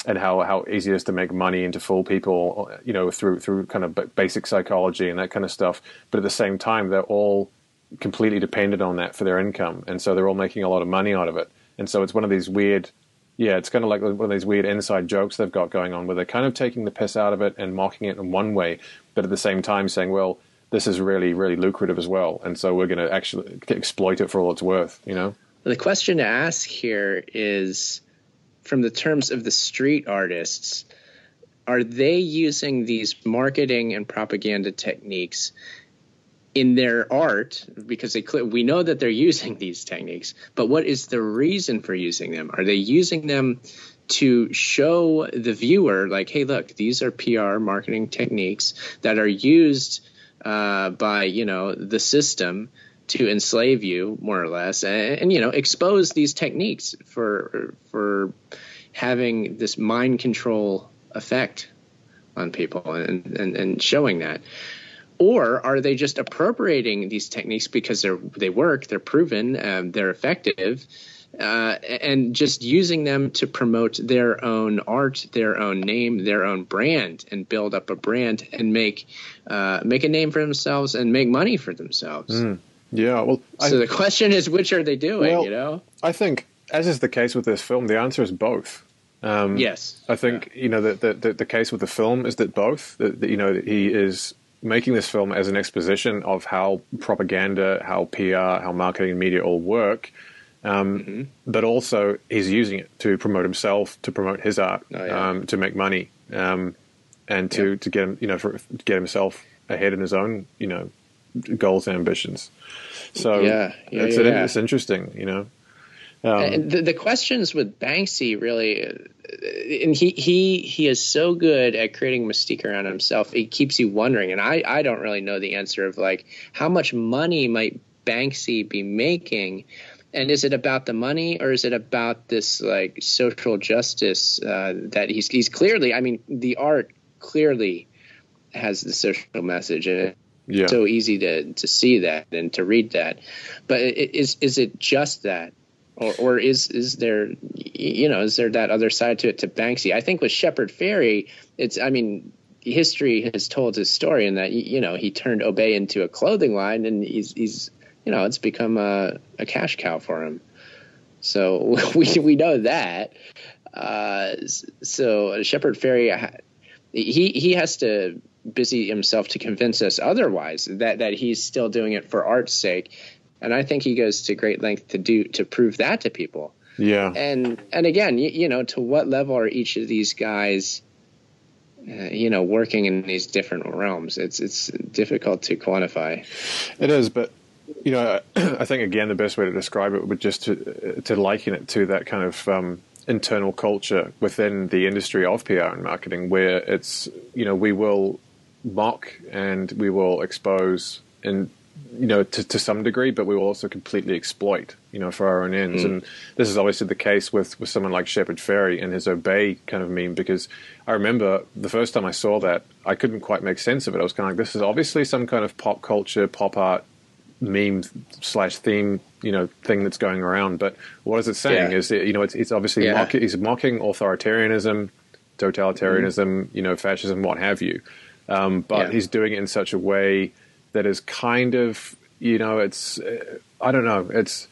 how easy it is to make money and to fool people, through kind of basic psychology and that kind of stuff. But at the same time, they're all completely dependent on that for their income, and so they're all making a lot of money out of it. And so it's one of these weird. Yeah, it's kind of like one of these weird inside jokes they've got going on, where they're kind of taking the piss out of it and mocking it in one way, but at the same time saying, well, this is really, really lucrative as well, and so we're going to actually exploit it for all it's worth,
The question to ask here is, from the terms of the street artists, are they using these marketing and propaganda techniques in their art? Because we know that they're using these techniques, but what is the reason for using them? Are they using them to show the viewer, like, hey, look, these are PR marketing techniques that are used by, the system to enslave you, more or less, and expose these techniques for having this mind control effect on people and showing that? Or are they just appropriating these techniques because they work, they're proven, they're effective, and just using them to promote their own art, their own name, their own brand, and build up a brand and make a name for themselves and make money for themselves?
Yeah, well,
so the question is, which are they doing?
I think, as is the case with this film, the answer is both.
Yes,
I think the case with the film is that both. That he is making this film as an exposition of how propaganda, how PR, how marketing and media all work, but also he's using it to promote himself, to promote his art, to make money, and to get him, get himself ahead in his own, goals and ambitions. So it's interesting,
And the questions with Banksy really, and he is so good at creating mystique around himself. It keeps you wondering, and I don't really know the answer of like how much money might Banksy be making, and is it about the money or is it about this like social justice that he's clearly? I mean, the art clearly has the social message, and it's so easy to see that and to read that. But is it just that? Or is there that other side to it, to Banksy? I think with Shepard Fairey, history has told his story in that, he turned Obey into a clothing line, and he's it's become a cash cow for him. So we know that. So Shepard Fairey, he has to busy himself to convince us otherwise, that he's still doing it for art's sake. And I think he goes to great length to prove that to people.
Yeah.
And again, to what level are each of these guys, working in these different realms? It's difficult to quantify.
It is, but I think again the best way to describe it would just to liken it to that kind of internal culture within the industry of PR and marketing, where it's we will mock and we will expose and to some degree, but we will also completely exploit, for our own ends. And this is obviously the case with someone like Shepard Fairey and his Obey kind of meme, because I remember the first time I saw that, I couldn't quite make sense of it. I was kind of like, this is obviously some kind of pop culture, pop art meme / theme, thing that's going around. But what is it saying is, it's obviously he's mocking authoritarianism, totalitarianism, fascism, what have you. But he's doing it in such a way that is kind of, it's, I don't know, it's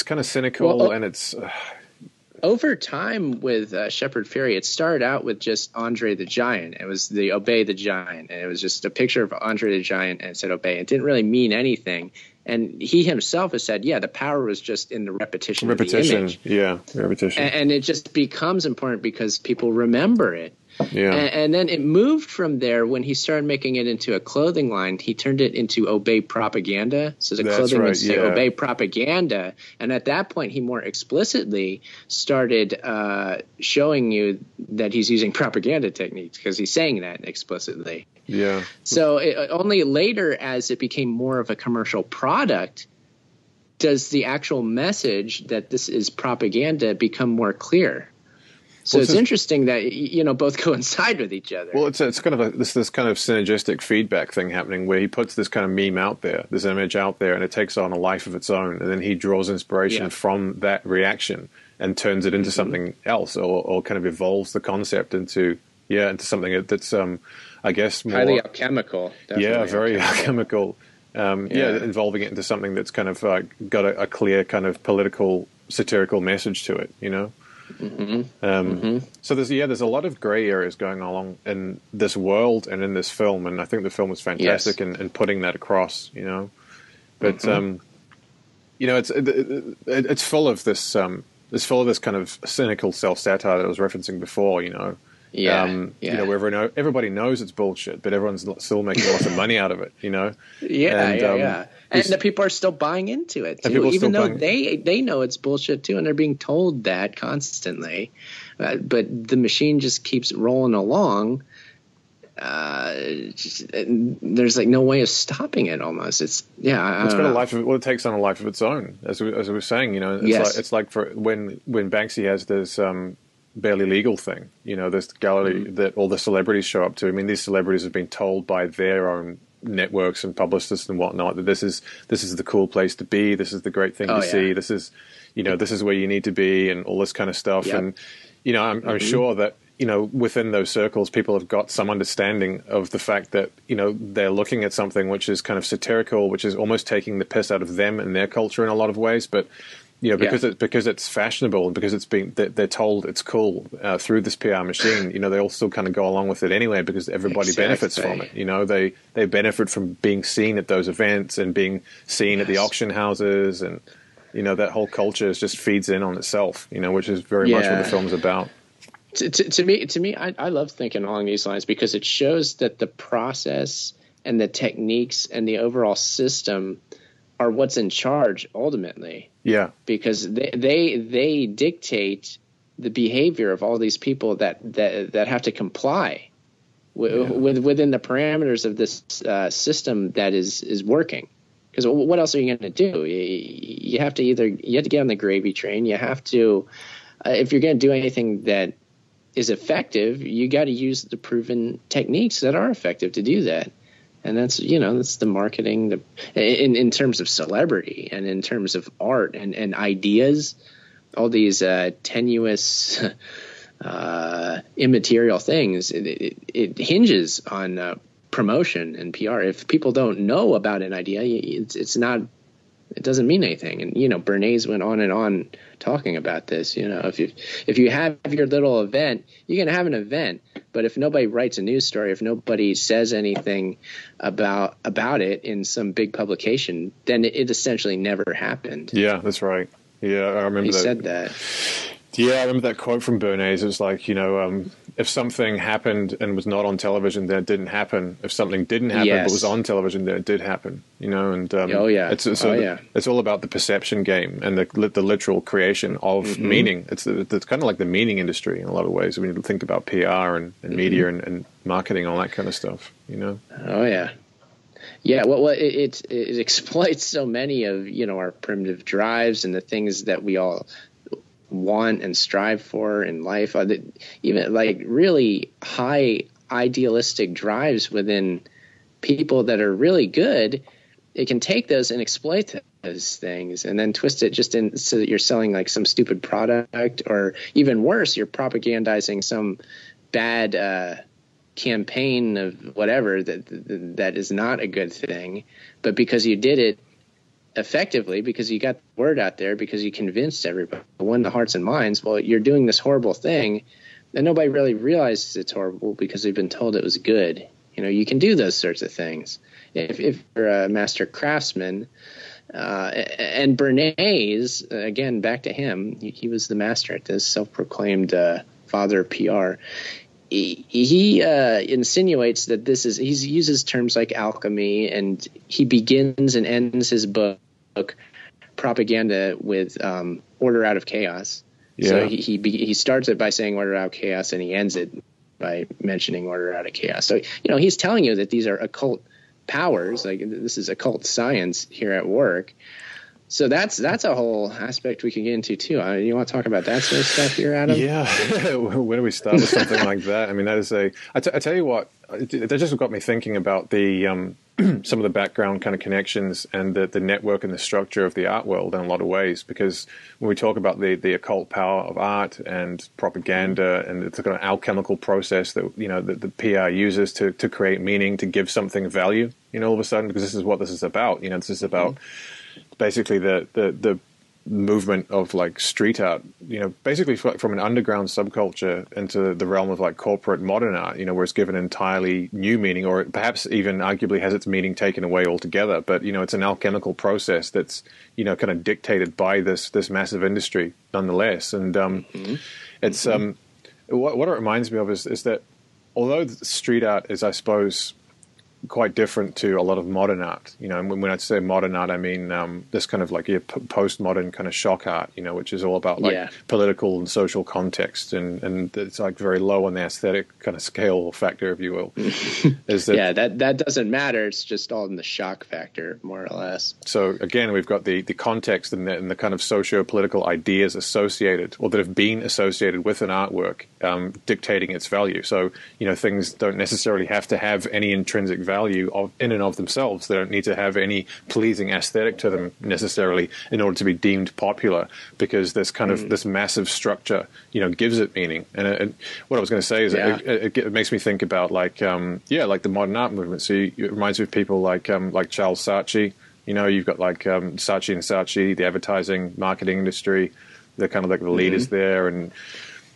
kind of cynical, and it's...
over time with Shepard Fairey, it started out with just Andre the Giant. It was the Obey the Giant, and it was just a picture of Andre the Giant, and it said Obey. It didn't really mean anything. And he himself has said, the power was just in the repetition of the image.
Repetition.
And it just becomes important because people remember it.
Yeah.
And then it moved from there when he started making it into a clothing line. He turned it into Obey Propaganda. So the clothing would say Obey Propaganda. And at that point, he more explicitly started showing you that he's using propaganda techniques because he's saying that explicitly.
Yeah.
So only later, as it became more of a commercial product, does the actual message that this is propaganda become more clear. So it's interesting that, both coincide with each other.
Well, it's kind of this kind of synergistic feedback thing happening where he puts this kind of meme out there, this image out there, and it takes on a life of its own. And then he draws inspiration from that reaction and turns it into something else, or kind of evolves the concept into something that's, I guess, more
highly alchemical.
Yeah, very alchemical. Involving it into something that's kind of got a clear kind of political, satirical message to it, So there's a lot of gray areas going along in this world and in this film, and I think the film was fantastic in putting that across, But it's full of this kind of cynical self-satire that I was referencing before, where everybody knows it's bullshit, but everyone's still making lots of money out of it,
And the people are still buying into it too, even though they know it's bullshit too, and they're being told that constantly. But the machine just keeps rolling along. There's like no way of stopping it. Almost, it's got
a life of it takes on a life of its own, as we were saying. It's like for when Banksy has this barely legal thing, this gallery that all the celebrities show up to. I mean, these celebrities have been told by their own networks and publicists and whatnot that this is the cool place to be, this is the great thing to see, this is this is where you need to be, and all this kind of stuff. And I'm sure that within those circles people have got some understanding of the fact that they're looking at something which is kind of satirical, which is almost taking the piss out of them and their culture in a lot of ways, but because it's fashionable and because they're told it's cool through this PR machine, they all still kind of go along with it anyway because everybody benefits from it. They benefit from being seen at those events and being seen at the auction houses, and that whole culture just feeds in on itself. Which is very much what the film's about.
To me, I love thinking along these lines because it shows that the process and the techniques and the overall system are what's in charge ultimately. Yeah, because they dictate the behavior of all these people that have to comply within the parameters of this system that is working. Because what else are you going to do? You have to get on the gravy train. You have to, if you're going to do anything that is effective, you got to use the proven techniques that are effective to do that. And that's the marketing in terms of celebrity and in terms of art and ideas, all these tenuous, immaterial things. It hinges on promotion and PR. If people don't know about an idea, it doesn't mean anything. And Bernays went on and on talking about this. If you have your little event, you can have an event, but if nobody writes a news story, if nobody says anything about it in some big publication, then it essentially never happened.
Yeah, that's right. Yeah, I remember
he said that.
Yeah, I remember that quote from Bernays. It was like, if something happened and was not on television, then it didn't happen. If something didn't happen but was on television, then it did happen. It's all about the perception game and the literal creation of meaning. It's kind of like the meaning industry in a lot of ways. When you think about PR and media and marketing, all that kind of stuff.
Oh yeah. Yeah, well, it exploits so many of our primitive drives and the things that we all want and strive for in life, even like really high idealistic drives within people that are really good. It can take those and exploit those things and then twist it just in so that you're selling like some stupid product, or even worse, you're propagandizing some bad campaign of whatever that is not a good thing, but because you did it effectively, because you got the word out there, because you convinced everybody, won the hearts and minds, well, you're doing this horrible thing and nobody really realizes it's horrible because they've been told it was good. You can do those sorts of things if you're a master craftsman. And Bernays, again, back to him, he was the master at this, self-proclaimed father of PR. he insinuates that he uses terms like alchemy, and he begins and ends his book Propaganda with order out of chaos. Yeah. So he starts it by saying order out of chaos, and he ends it by mentioning order out of chaos. So, he's telling you that these are occult powers, like this is occult science here at work. So that's a whole aspect we can get into too. You want to talk about that sort of stuff here, Adam?
Yeah. When do we start with something like that? I mean, that is I tell you what, that just got me thinking about the some of the background kind of connections and the network and the structure of the art world in a lot of ways. Because when we talk about the occult power of art and propaganda and the kind of alchemical process that the PR uses to create meaning, to give something value, all of a sudden, because this is what this is about. This is about basically the movement of like street art, basically from an underground subculture into the realm of like corporate modern art, where it's given entirely new meaning, or perhaps even arguably has its meaning taken away altogether. But, it's an alchemical process that's, kind of dictated by this massive industry nonetheless. And it's what it reminds me of is that although street art is, I suppose, quite different to a lot of modern art, and when I say modern art, I mean this kind of like postmodern kind of shock art, which is all about like political and social context, and it's like very low on the aesthetic kind of scale or factor, if you will. Is that,
that doesn't matter. It's just all in the shock factor, more or less.
So again, we've got the context and the kind of socio-political ideas associated, or that have been associated with an artwork, dictating its value. So things don't necessarily have to have any intrinsic value in and of themselves. They don't need to have any pleasing aesthetic to them necessarily in order to be deemed popular, because this kind of this massive structure, gives it meaning. And what I was going to say is it makes me think about like the modern art movement. So it reminds me of people like Charles Saatchi. You've got like Saatchi and Saatchi, the advertising marketing industry. They're kind of like the leaders there, and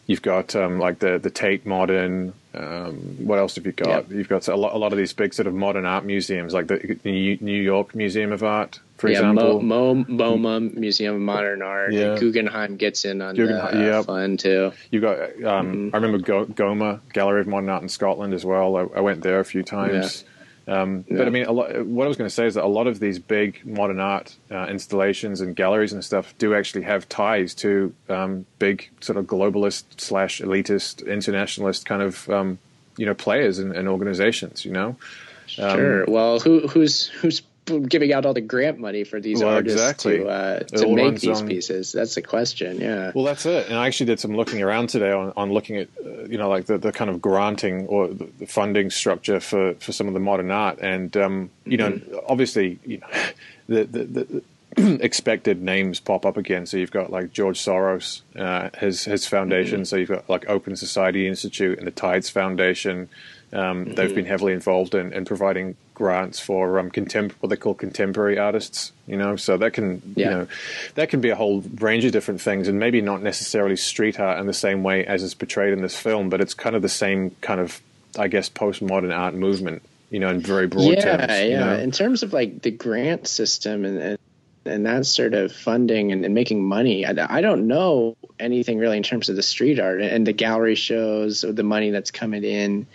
you've got like the Tate Modern. What else have you got? You've got a lot of these big sort of modern art museums, like the New York Museum of Art, for example.
MoMA, Museum of Modern Art. Yeah. Guggenheim gets in on the fund too.
You've got, I remember GOMA, Gallery of Modern Art in Scotland as well. I went there a few times. But I mean, what I was going to say is that a lot of these big modern art installations and galleries and stuff do actually have ties to big sort of globalist / elitist, internationalist kind of players and organizations.
Sure. Well, who's giving out all the grant money for these artists to make these pieces? That's the question. Yeah.
Well, that's it. And I actually did some looking around today on looking at like the kind of granting or the funding structure for some of the modern art, and obviously the expected names pop up again. So you've got like George Soros, his foundation. So you've got like Open Society Institute and the Tides Foundation. They've been heavily involved in providing grants for what they call contemporary artists. So that can that can be a whole range of different things, and maybe not necessarily street art in the same way as is portrayed in this film, but it's kind of the same kind of, I guess, postmodern art movement. In very broad terms.
Yeah. In terms of like the grant system and that sort of funding and making money, I don't know anything really in terms of the street art and the gallery shows or the money that's coming in.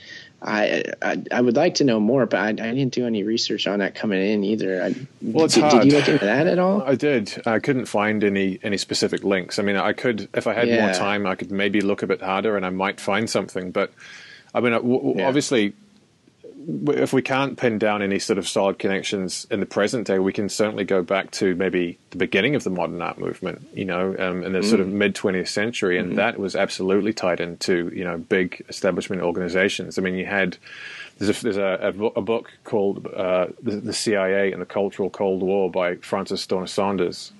I would like to know more, but I didn't do any research on that coming in either.
It's hard.
Did you look into that at all?
I did. I couldn't find any specific links. I mean, I could, if I had more time, I could maybe look a bit harder and I might find something. But I mean, obviously, if we can't pin down any sort of solid connections in the present day, we can certainly go back to maybe the beginning of the modern art movement, in the sort of mid 20th century, and that was absolutely tied into big establishment organizations. I mean, there's a book called the CIA and the Cultural Cold War by Francis Storm Saunders.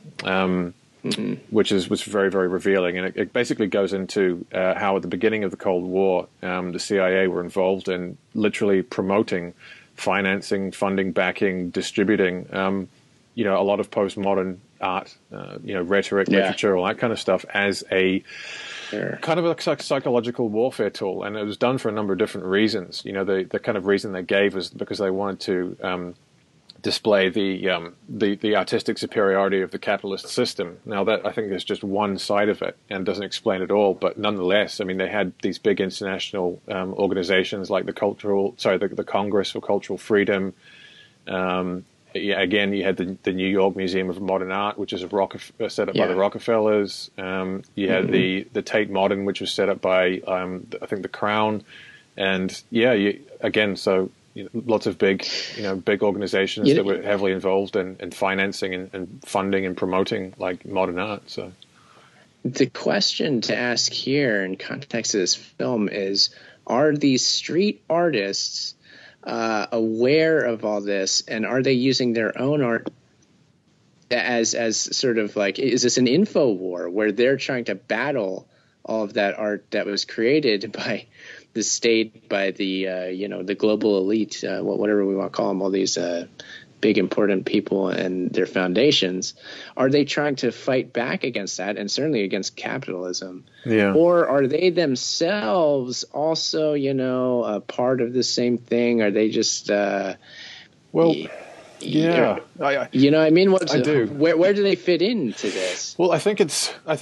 Which was very, very revealing. And it basically goes into how at the beginning of the Cold War, the CIA were involved in literally promoting, financing, funding, backing, distributing, a lot of postmodern art, rhetoric, literature, all that kind of stuff as a kind of a psychological warfare tool. And it was done for a number of different reasons. The kind of reason they gave was because they wanted to display the artistic superiority of the capitalist system. Now, that I think is just one side of it and doesn't explain it all. But nonetheless, I mean, they had these big international organizations like the Congress for Cultural Freedom. Again, you had the New York Museum of Modern Art, which is set up by the Rockefellers. You had the Tate Modern, which was set up by I think the Crown, and lots of big organizations that were heavily involved in financing and funding and promoting like modern art. So
the question to ask here in context of this film is, are these street artists aware of all this, and are they using their own art as sort of like, is this an info war where they're trying to battle all of that art that was created by the state, by the the global elite, whatever we want to call them, all these big important people and their foundations? Are they trying to fight back against that, and certainly against capitalism?
Yeah.
Or are they themselves also, a part of the same thing? Are they just
yeah.
You know what I mean?
I do.
Where do they fit into this?
Well, I think it's a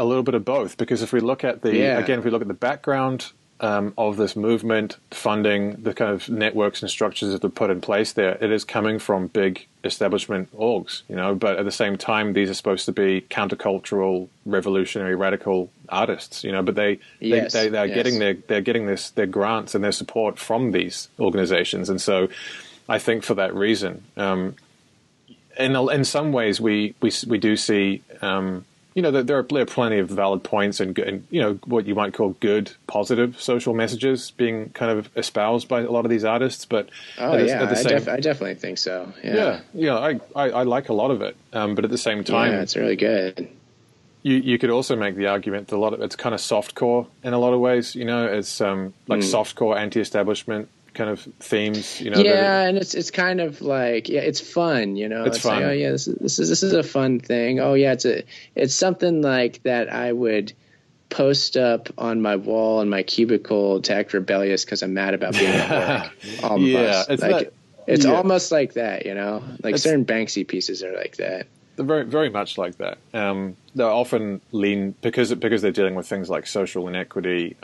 little bit of both, because if we look at the background of this movement, funding, the kind of networks and structures that are put in place there, it is coming from big establishment orgs, but at the same time, these are supposed to be countercultural, revolutionary, radical artists, but they're getting their grants and their support from these organizations. And so I think for that reason, in some ways we do see, that there are plenty of valid points and what you might call good, positive social messages being kind of espoused by a lot of these artists. But
I definitely think so. Yeah.
I like a lot of it. But at the same time,
it's really good.
You could also make the argument that it's kind of softcore in a lot of ways. It's like softcore anti-establishment kind of themes,
and it's kind of like, it's fun,
it's fun.
Like, this is a fun thing. It's something like that I would post up on my wall in my cubicle to act rebellious because I'm mad about being at work. Almost. It's almost like that, like certain Banksy pieces are like that.
They're very, very much like that. They're often lean because they're dealing with things like social inequity,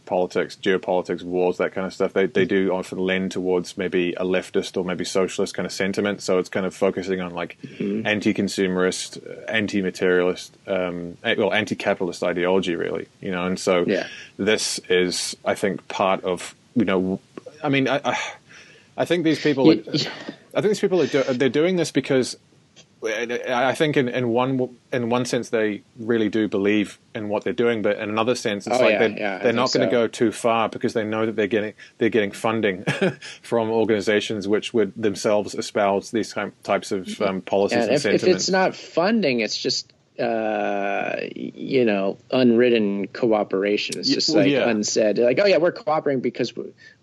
politics, geopolitics, wars, that kind of stuff. They do often lend towards maybe a leftist or maybe socialist kind of sentiment. So it's kind of focusing on like anti-consumerist, anti-materialist, anti-capitalist ideology, really. And so this is, I think, part of, I think these people, they're doing this because I think in one sense they really do believe in what they're doing, but in another sense it's they're not going to go too far because they know that they're getting funding from organizations which would themselves espouse these types of policies and sentiments.
If it's not funding, it's just unwritten cooperation. It's just unsaid. Like, we're cooperating because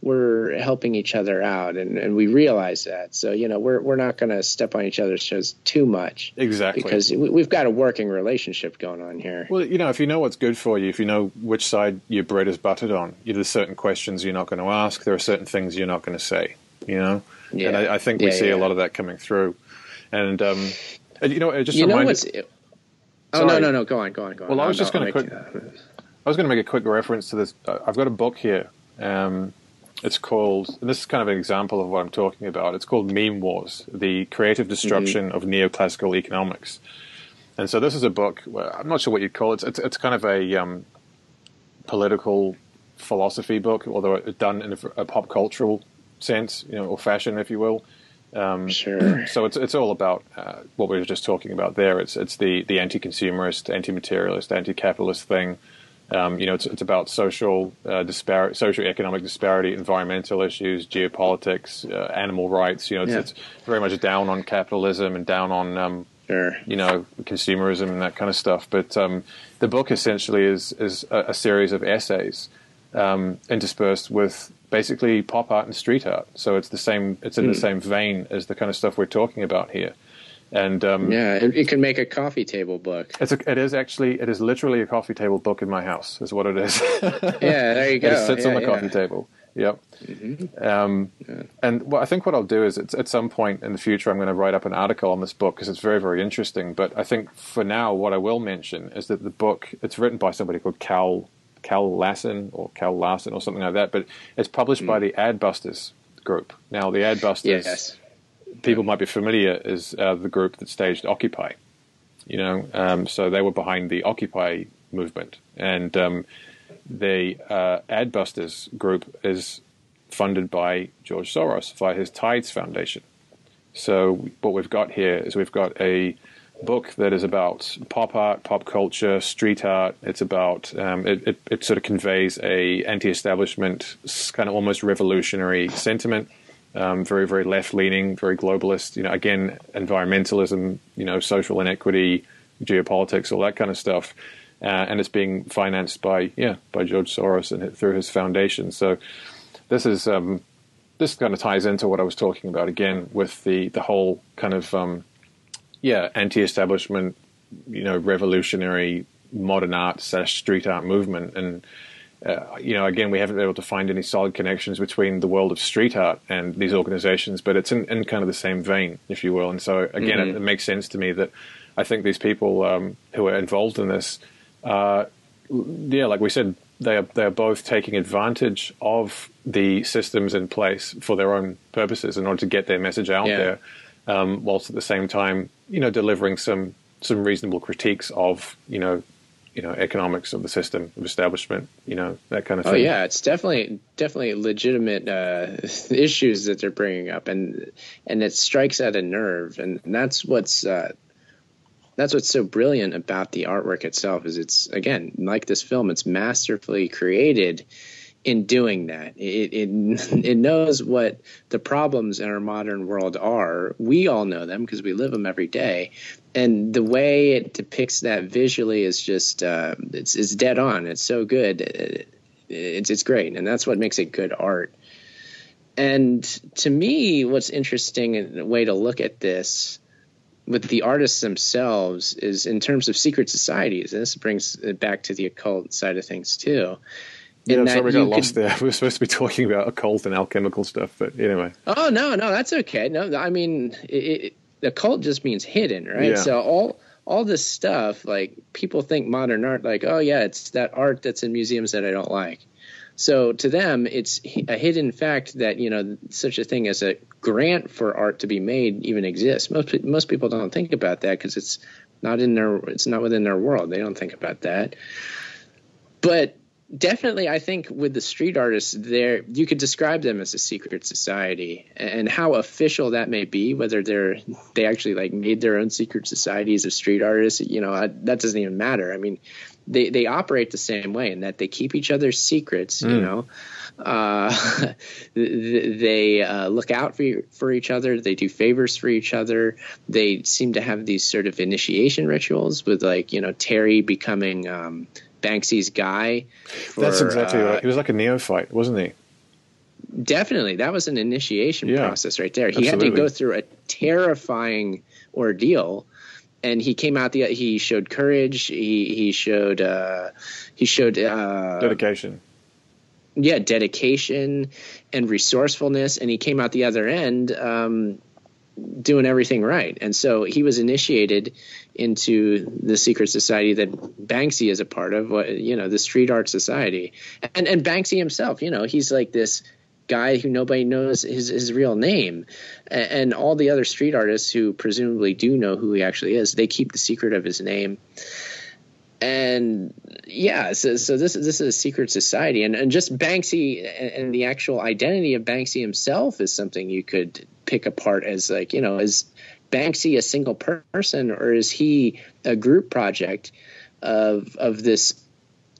we're helping each other out, and we realize that. So we're not going to step on each other's toes too much.
Exactly,
because we've got a working relationship going on here.
Well, if you know what's good for you, if you know which side your bread is buttered on, there's certain questions you're not going to ask. There are certain things you're not going to say. And I think we see a lot of that coming through. And it just reminds.
Oh, no, go on.
Well, I was going to make a quick reference to this. I've got a book here. It's called, and this is kind of an example of what I'm talking about. It's called Meme Wars, The Creative Destruction of Neoclassical Economics. And so this is a book, I'm not sure what you'd call it. It's kind of a political philosophy book, although it's done in a pop cultural sense, or fashion, if you will.
Sure.
So it's all about what we were just talking about there. It's the anti-consumerist, anti-materialist, anti-capitalist thing. It's about socio-economic disparity, environmental issues, geopolitics, animal rights. It's very much down on capitalism and down on consumerism and that kind of stuff. But the book essentially is a series of essays interspersed with basically pop art and street art. So it's in the same vein as the kind of stuff we're talking about here. And
it can make a coffee table book.
It is literally a coffee table book in my house, is what it is.
Yeah, there you go.
It sits on the coffee table. Yep. And I think what I'll do is at some point in the future, I'm going to write up an article on this book because it's very, very interesting. But I think for now, what I will mention is that the book, it's written by somebody called Cal Larson or something like that. But it's published by the Adbusters group. Now, the Adbusters, people might be familiar, is the group that staged Occupy. So they were behind the Occupy movement. And the Adbusters group is funded by George Soros via his Tides Foundation. So what we've got here is we've got a book that is about pop art, pop culture, street art. It's about it sort of conveys a anti-establishment, kind of almost revolutionary sentiment. Very, very left-leaning, very globalist. Again, environmentalism, social inequity, geopolitics, all that kind of stuff. And it's being financed by George Soros and through his foundation. So this is this kind of ties into what I was talking about again with the whole kind of anti-establishment, revolutionary modern art / street art movement. And again, we haven't been able to find any solid connections between the world of street art and these organizations, but it's in kind of the same vein, if you will. And so again, it makes sense to me that I think these people who are involved in this, like we said, they are both taking advantage of the systems in place for their own purposes in order to get their message out there, whilst at the same time, delivering some reasonable critiques of, economics of the system, of establishment, that kind of thing.
Oh yeah, it's definitely legitimate issues that they're bringing up, and it strikes at a nerve, and that's what's so brilliant about the artwork itself. Is it's, again, like this film, it's masterfully created in doing that. It knows what the problems in our modern world are. We all know them because we live them every day. And the way it depicts that visually is just it's dead on. It's so good. It's great, and that's what makes it good art. And to me, what's interesting in the way to look at this with the artists themselves is in terms of secret societies. And this brings it back to the occult side of things too.
Yeah, sorry, we got lost there. We were supposed to be talking about occult and alchemical stuff, but anyway.
Oh, no, that's okay. No, I mean, occult just means hidden, right?
Yeah.
So all this stuff, like, people think modern art, like, oh yeah, it's that art that's in museums that I don't like. So to them, it's a hidden fact that, such a thing as a grant for art to be made even exists. Most people don't think about that because it's not within their world. They don't think about that. But definitely, I think with the street artists, you could describe them as a secret society, and how official that may be, whether they actually like made their own secret societies of street artists, that doesn't even matter. I mean, they operate the same way in that they keep each other's secrets. They look out for each other. They do favors for each other. They seem to have these sort of initiation rituals with, like, Terry becoming Banksy's guy.
That's exactly right. He was like a neophyte, wasn't he?
Definitely. That was an initiation process right there. He
Absolutely.
had to go through a terrifying ordeal, and he came out he showed courage. He showed
dedication.
Yeah, dedication and resourcefulness, and he came out the other end doing everything right. And so he was initiated into the secret society that Banksy is a part of, the street art society. And Banksy himself, he's like this guy who nobody knows his real name. And all the other street artists who presumably do know who he actually is, they keep the secret of his name. And so this is a secret society, and just Banksy and the actual identity of Banksy himself is something you could pick apart as, like, is Banksy a single person, or is he a group project of this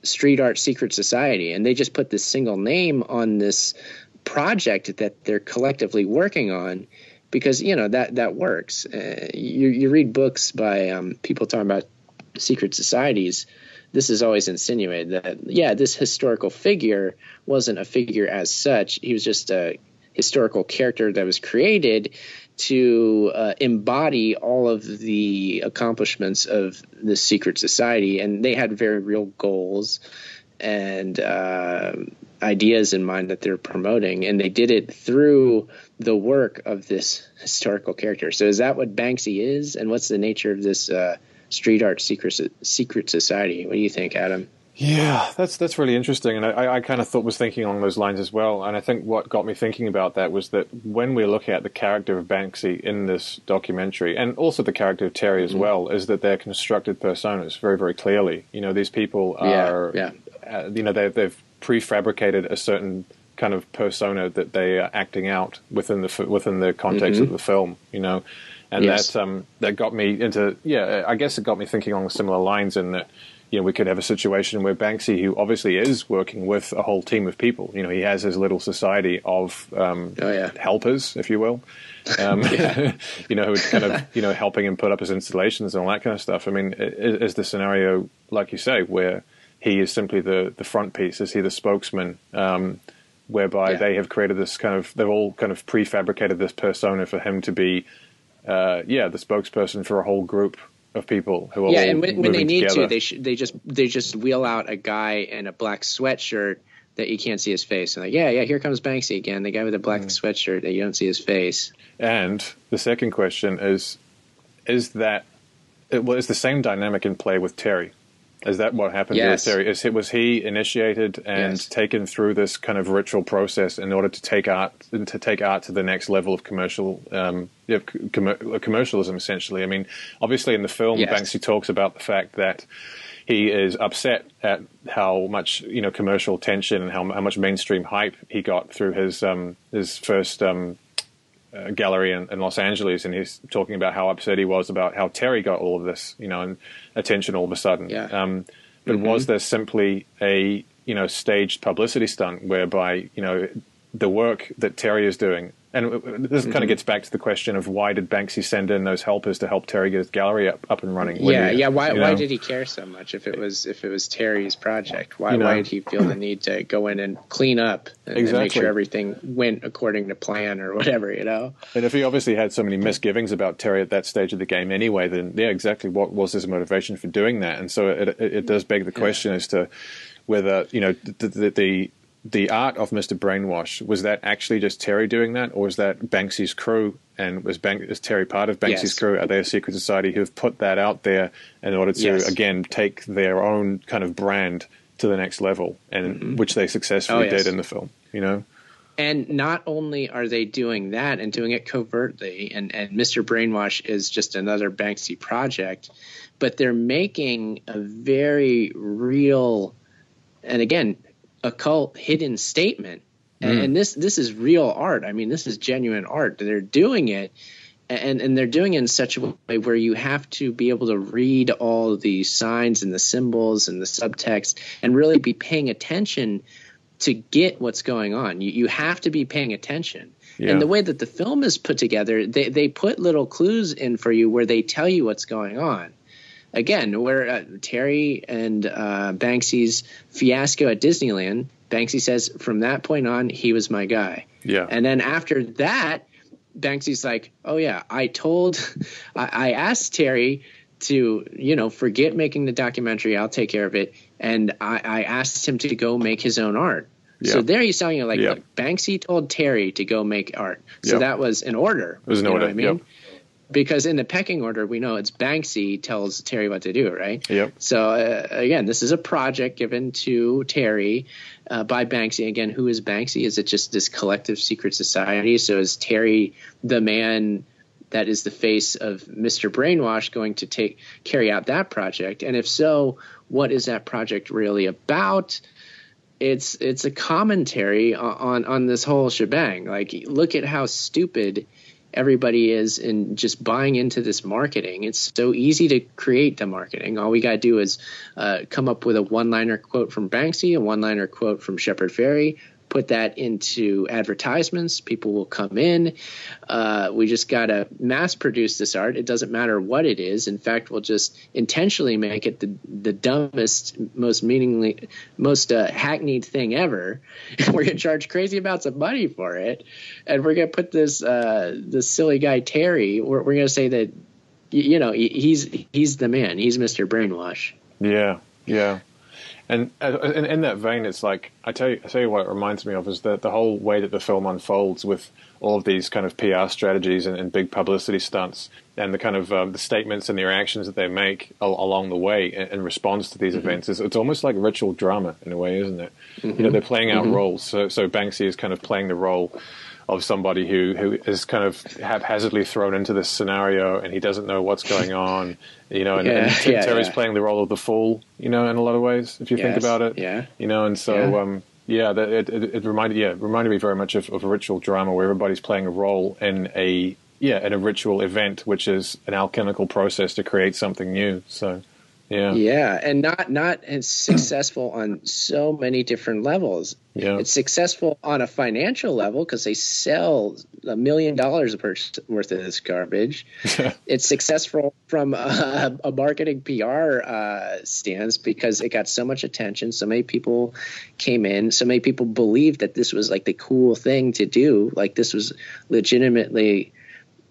street art secret society? And they just put this single name on this project that they're collectively working on because, that works. You read books by people talking about secret societies. This is always insinuated that, this historical figure wasn't a figure as such. He was just a historical character that was created to embody all of the accomplishments of the secret society. And they had very real goals. And ideas in mind that they're promoting, and they did it through the work of this historical character. So is that what Banksy is, and what's the nature of this street art secret society? What do you think, Adam?
Yeah, that's really interesting, and I kind of was thinking along those lines as well. And I think what got me thinking about that was that when we're looking at the character of Banksy in this documentary, and also the character of Terry as well, is that they're constructed personas very, very clearly. You know, these people are, you know, they've prefabricated a certain kind of persona that they are acting out within the context of the film. You know, and that got me into I guess it got me thinking along similar lines in that. You know, we could have a situation where Banksy, who obviously is working with a whole team of people, you know, he has his little society of helpers, if you will, you know, who are kind of, you know, helping him put up his installations and all that kind of stuff. I mean, is the scenario, like you say, where he is simply the front piece? Is he the spokesman, whereby they have created this kind of, they've all kind of prefabricated this persona for him to be, the spokesperson for a whole group of people who are
and when they need
together.
to, they just wheel out a guy in a black sweatshirt that you can't see his face. And like, here comes Banksy again, the guy with the black sweatshirt that you don't see his face. And
the second question is the same dynamic in play with Terry? Is that what happened with Terry? Was he initiated and taken through this kind of ritual process in order to take art to the next level of commercialism, essentially? I mean, obviously in the film, Banksy talks about the fact that he is upset at how much, you know, commercial attention and how much mainstream hype he got through his first gallery in Los Angeles, and he's talking about how upset he was about how Terry got all of this, you know, and attention all of a sudden. But was there simply a, you know, staged publicity stunt whereby, you know, the work that Terry is doing, and this kind of gets back to the question of why did Banksy send in those helpers to help Terry get his gallery up and running?
Why did he care so much if it was Terry's project? Why did he feel the need to go in and clean up and make sure everything went according to plan or whatever, you know?
And if he obviously had so many misgivings about Terry at that stage of the game anyway, then exactly what was his motivation for doing that? And so it does beg the question as to whether, you know, the art of Mr. Brainwash, was that actually just Terry doing that, or is that Banksy's crew? And is Terry part of Banksy's crew? Are they a secret society who have put that out there in order to, again, take their own kind of brand to the next level, and which they successfully did in the film, you know?
And not only are they doing that and doing it covertly, and Mr. Brainwash is just another Banksy project, but they're making a very real, and again, occult hidden statement, and this is real art. I mean, this is genuine art. They're doing it, and they're doing it in such a way where you have to be able to read all the signs and the symbols and the subtext and really be paying attention to get what's going on. You have to be paying attention. And the way that the film is put together, they put little clues in for you where they tell you what's going on. Again, where Terry and Banksy's fiasco at Disneyland, Banksy says, from that point on, he was my guy. Yeah. And then after that, Banksy's like, oh, yeah, I asked Terry to, you know, forget making the documentary. I'll take care of it. And I asked him to go make his own art. Yeah. So there he's telling you, like, look, Banksy told Terry to go make art. So that was an order.
It was an order.
Know what I mean? Because in the pecking order, we know it's Banksy tells Terry what to do, right? Yep. So, again, this is a project given to Terry by Banksy. Again, who is Banksy? Is it just this collective secret society? So is Terry the man that is the face of Mr. Brainwash going to carry out that project? And if so, what is that project really about? It's a commentary on this whole shebang. Like, look at how stupid everybody is in just buying into this marketing. It's so easy to create the marketing. All we got to do is come up with a one-liner quote from Banksy, a one-liner quote from Shepard Fairey, put that into advertisements. People will come in. We just got to mass produce this art. It doesn't matter what it is. In fact, we'll just intentionally make it the dumbest, most hackneyed thing ever. And we're going to charge crazy amounts of money for it. And we're going to put this silly guy, Terry, we're going to say that, you know, he's the man. He's Mr. Brainwash.
Yeah, yeah. And in that vein, it's like, I tell you what it reminds me of is the whole way that the film unfolds with all of these kind of PR strategies and big publicity stunts, and the kind of the statements and the reactions that they make along the way in response to these events. It's almost like ritual drama in a way, isn't it? They're playing out roles. So Banksy is kind of playing the role of somebody who is kind of haphazardly thrown into this scenario, and he doesn't know what's going on, and Terry's playing the role of the fool, in a lot of ways, if you think about it, and so, it reminded me very much of a ritual drama where everybody's playing a role in a ritual event, which is an alchemical process to create something new, so...
Yeah, and not as successful on so many different levels. Yeah. It's successful on a financial level because they sell $1 million worth of this garbage. It's successful from a marketing PR stance because it got so much attention. So many people came in. So many people believed that this was like the cool thing to do. Like this was legitimately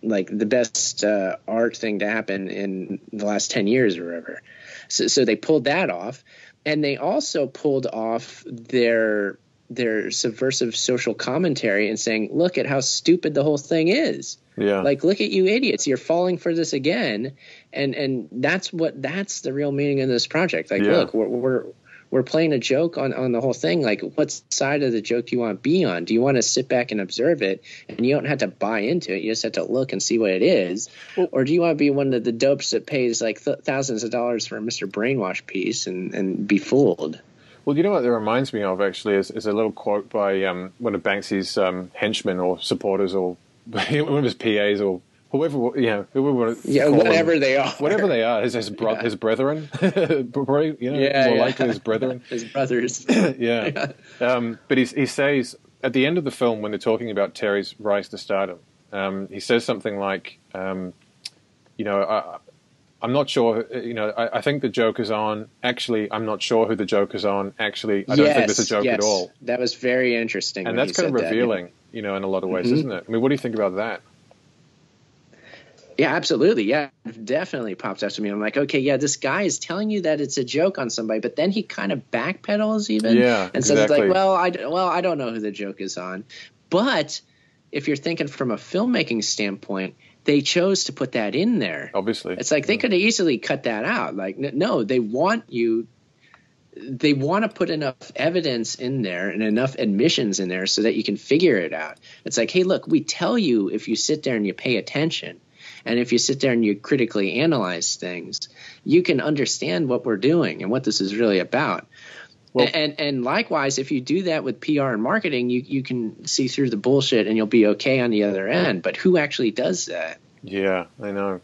like the best art thing to happen in the last 10 years or whatever. So they pulled that off, and they also pulled off their subversive social commentary and saying, look at how stupid the whole thing is. Yeah. Like, look at you idiots. You're falling for this again. And that's the real meaning of this project. Like, look, we're playing a joke on the whole thing. Like, what side of the joke do you want to be on? Do you want to sit back and observe it, and you don't have to buy into it? You just have to look and see what it is. Or do you want to be one of the dopes that pays like thousands of dollars for a Mr. Brainwash piece and be fooled?
Well, you know what it reminds me of, actually, is a little quote by one of Banksy's henchmen or supporters, or one of his PAs, or whoever,
whatever they are.
Whatever they are, his brethren, probably, more likely his brethren.
His brothers.
But he says, at the end of the film, when they're talking about Terry's rise to stardom, he says something like, I'm not sure, I think the joke is on. Actually, I'm not sure who the joke is on. Actually, I don't think there's a joke at all.
That was very interesting.
And that's kind of revealing, in a lot of ways, isn't it? I mean, what do you think about that?
Yeah, absolutely. Yeah, it definitely pops up to me. I'm like, okay, yeah, this guy is telling you that it's a joke on somebody, but then he kind of backpedals even.
Yeah,
and so it's like, I don't know who the joke is on. But if you're thinking from a filmmaking standpoint, they chose to put that in there.
Obviously.
It's like they could have easily cut that out. Like, no, they want to put enough evidence in there and enough admissions in there so that you can figure it out. It's like, hey, look, we tell you if you sit there and you pay attention. And if you sit there and you critically analyze things, you can understand what we're doing and what this is really about. Well, and likewise, if you do that with PR and marketing, you can see through the bullshit and you'll be okay on the other end. But who actually does that?
Yeah, I know.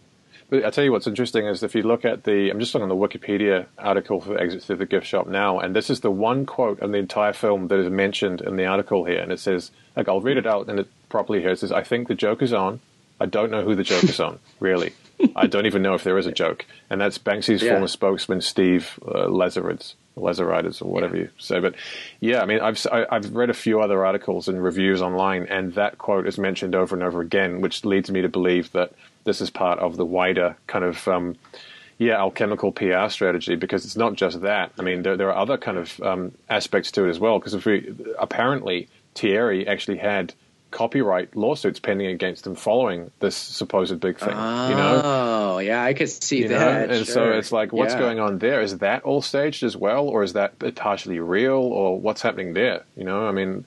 But I tell you what's interesting is if you look at I'm just looking on the Wikipedia article for Exit Through the Gift Shop now, and this is the one quote of the entire film that is mentioned in the article here. And it says, like, I'll read it out and it properly here. It says, I think the joke is on. I don't know who the joke is on, really. I don't even know if there is a joke. And that's Banksy's former spokesman, Steve Lazarides, or whatever you say. But yeah, I mean, I've read a few other articles and reviews online, and that quote is mentioned over and over again, which leads me to believe that this is part of the wider kind of, alchemical PR strategy, because it's not just that. I mean, there are other kind of aspects to it as well, because apparently Thierry actually had copyright lawsuits pending against him following this supposed big thing.
Oh, yeah, I could see that.
And so it's like, what's going on there? Is that all staged as well, or is that partially real, or what's happening there? I mean,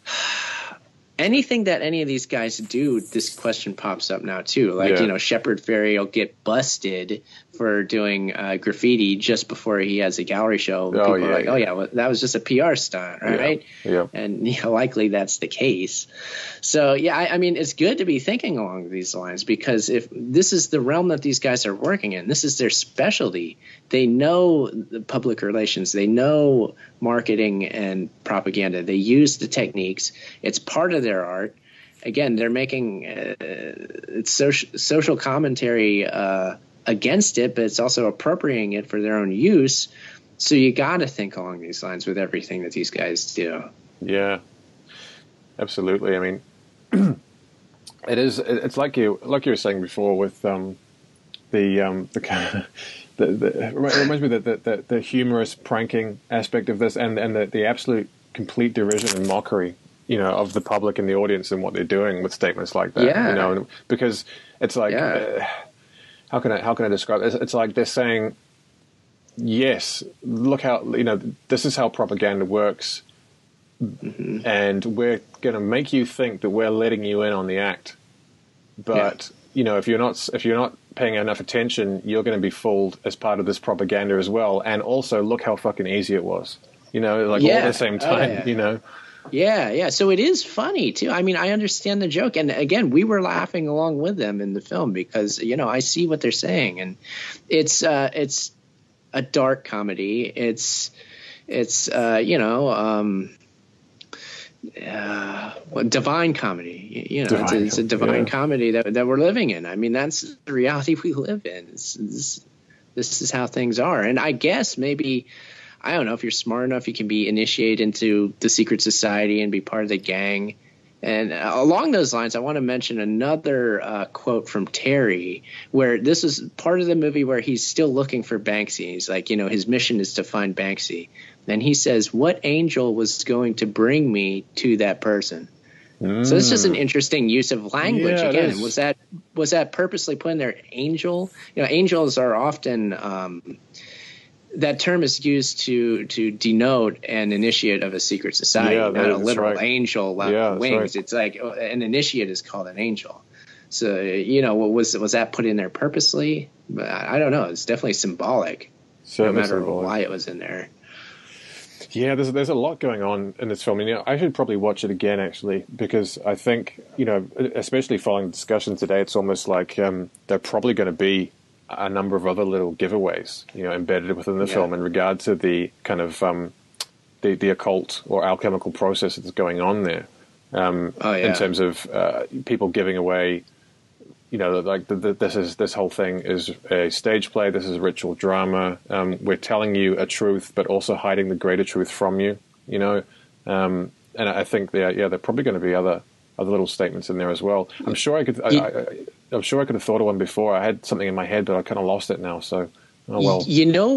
anything that any of these guys do, this question pops up now too. Like, Shepard Fairey will get busted for doing graffiti just before he has a gallery show. People are like, well, that was just a PR stunt, right? Yeah. And likely that's the case. So, I mean, it's good to be thinking along these lines, because if this is the realm that these guys are working in, this is their specialty. They know the public relations. They know marketing and propaganda. They use the techniques. It's part of their art. Again, they're making it's social commentary against it, but it's also appropriating it for their own use. So you got to think along these lines with everything that these guys do. Yeah,
absolutely. I mean, it's like you were saying before with the kind of it reminds me that the humorous pranking aspect of this, and the absolute complete derision and mockery, of the public and the audience and what they're doing with statements like that.
Yeah.
Because it's like, how can I describe it? It's like they're saying, yes, look how, this is how propaganda works. Mm-hmm. And we're going to make you think that we're letting you in on the act. But, if you're not paying enough attention, you're going to be fooled as part of this propaganda as well. And also look how fucking easy it was, all at the same time,
Yeah. So it is funny too. I mean, I understand the joke, and again, we were laughing along with them in the film because I see what they're saying, and it's a dark comedy. It's divine comedy. It's a divine comedy that we're living in. I mean, that's the reality we live in. This is how things are, and I guess maybe. I don't know, if you're smart enough, you can be initiated into the secret society and be part of the gang. And along those lines, I want to mention another quote from Terry, where this is part of the movie where he's still looking for Banksy. He's like, his mission is to find Banksy. And he says, what angel was going to bring me to that person? So it's just an interesting use of language. Again, was that purposely put in there? Angel? Angels are often that term is used to denote an initiate of a secret society, not a literal angel with wings. Right. It's like an initiate is called an angel. So, was that put in there purposely? I don't know. It's definitely symbolic, no matter why it was in there.
Yeah, there's a lot going on in this film. I should probably watch it again, actually, because I think, especially following the discussion today, it's almost like they're probably going to be a number of other little giveaways, embedded within the film in regard to the kind of the occult or alchemical process that's going on there. In terms of people giving away, this whole thing is a stage play. This is ritual drama. We're telling you a truth, but also hiding the greater truth from you. And I think there are probably going to be other little statements in there as well. I'm sure I could. I'm sure I could have thought of one before. I had something in my head, but I kind of lost it now. So, oh well.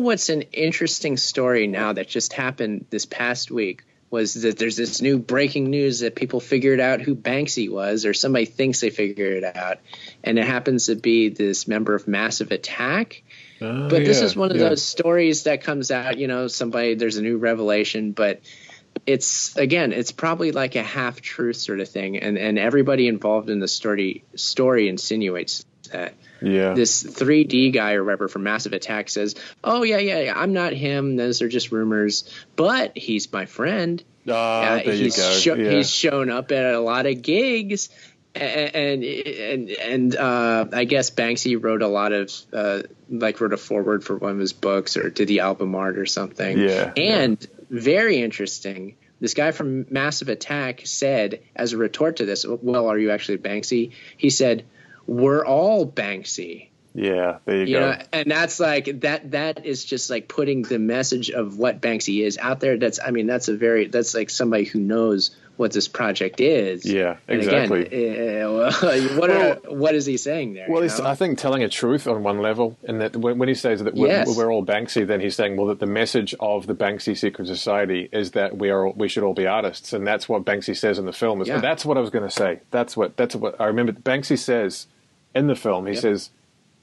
What's an interesting story now that just happened this past week was that there's this new breaking news that people figured out who Banksy was, or somebody thinks they figured it out, and it happens to be this member of Massive Attack. But this is one of those stories that comes out. There's a new revelation, but it's probably like a half truth sort of thing, and everybody involved in the story insinuates that this 3D guy or whatever from Massive Attack says, I'm not him, those are just rumors, but he's my friend. He's shown up at a lot of gigs, and I guess Banksy wrote a lot of wrote a foreword for one of his books or did the album art or something. Very interesting. This guy from Massive Attack said, as a retort to this, well, are you actually Banksy? He said, we're all Banksy.
Yeah, there you go.
And that's like that is just like putting the message of what Banksy is out there. That's like somebody who knows what this project is.
Yeah, exactly.
And again, what is he saying there?
Well, he's, I think, telling a truth on one level, and that when he says that we're all Banksy, then he's saying, well, that the message of the Banksy secret society is that we should all be artists, and that's what Banksy says in the film. That's what I was going to say. That's what I remember. Banksy says in the film. He says,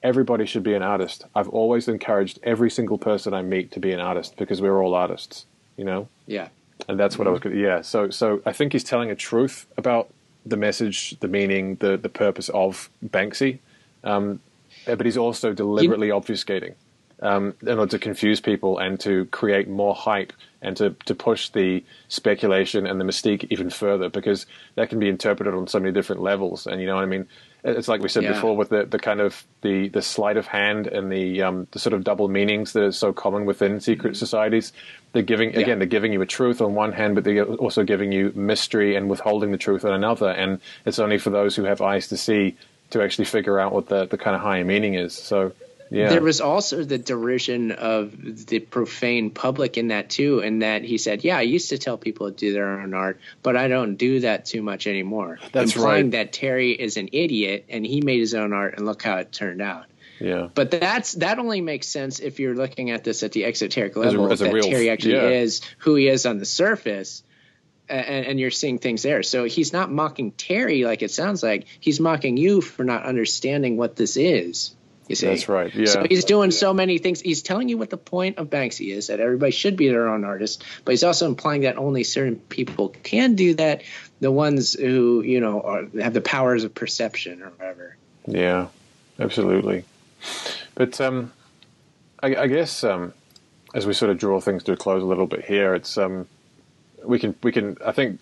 everybody should be an artist. I've always encouraged every single person I meet to be an artist because we're all artists. Yeah. And that's what I was going to, So I think he's telling a truth about the message, the meaning, the purpose of Banksy. But he's also deliberately obfuscating in order to confuse people and to create more hype and to push the speculation and the mystique even further, because that can be interpreted on so many different levels. And you know what I mean? It's like we said before with the kind of the sleight of hand and the sort of double meanings that are so common within secret societies. They're giving you a truth on one hand, but they're also giving you mystery and withholding the truth on another. And it's only for those who have eyes to see to actually figure out what the kind of higher meaning is. So, yeah.
There was also the derision of the profane public in that too, and that he said, I used to tell people to do their own art, but I don't do that too much anymore.
That's
implying
right.
that Terry is an idiot and he made his own art and look how it turned out.
Yeah.
But that only makes sense if you're looking at this at the exoteric level,
as a
that
real,
Terry actually is who he is on the surface. and you're seeing things there. So he's not mocking Terry like it sounds like. He's mocking you for not understanding what this is. You see?
That's right. Yeah.
So he's doing so many things. He's telling you what the point of Banksy is, that everybody should be their own artist, but he's also implying that only certain people can do that, the ones who, have the powers of perception or whatever.
Yeah, absolutely. But I guess as we sort of draw things to a close a little bit here, it's we can I think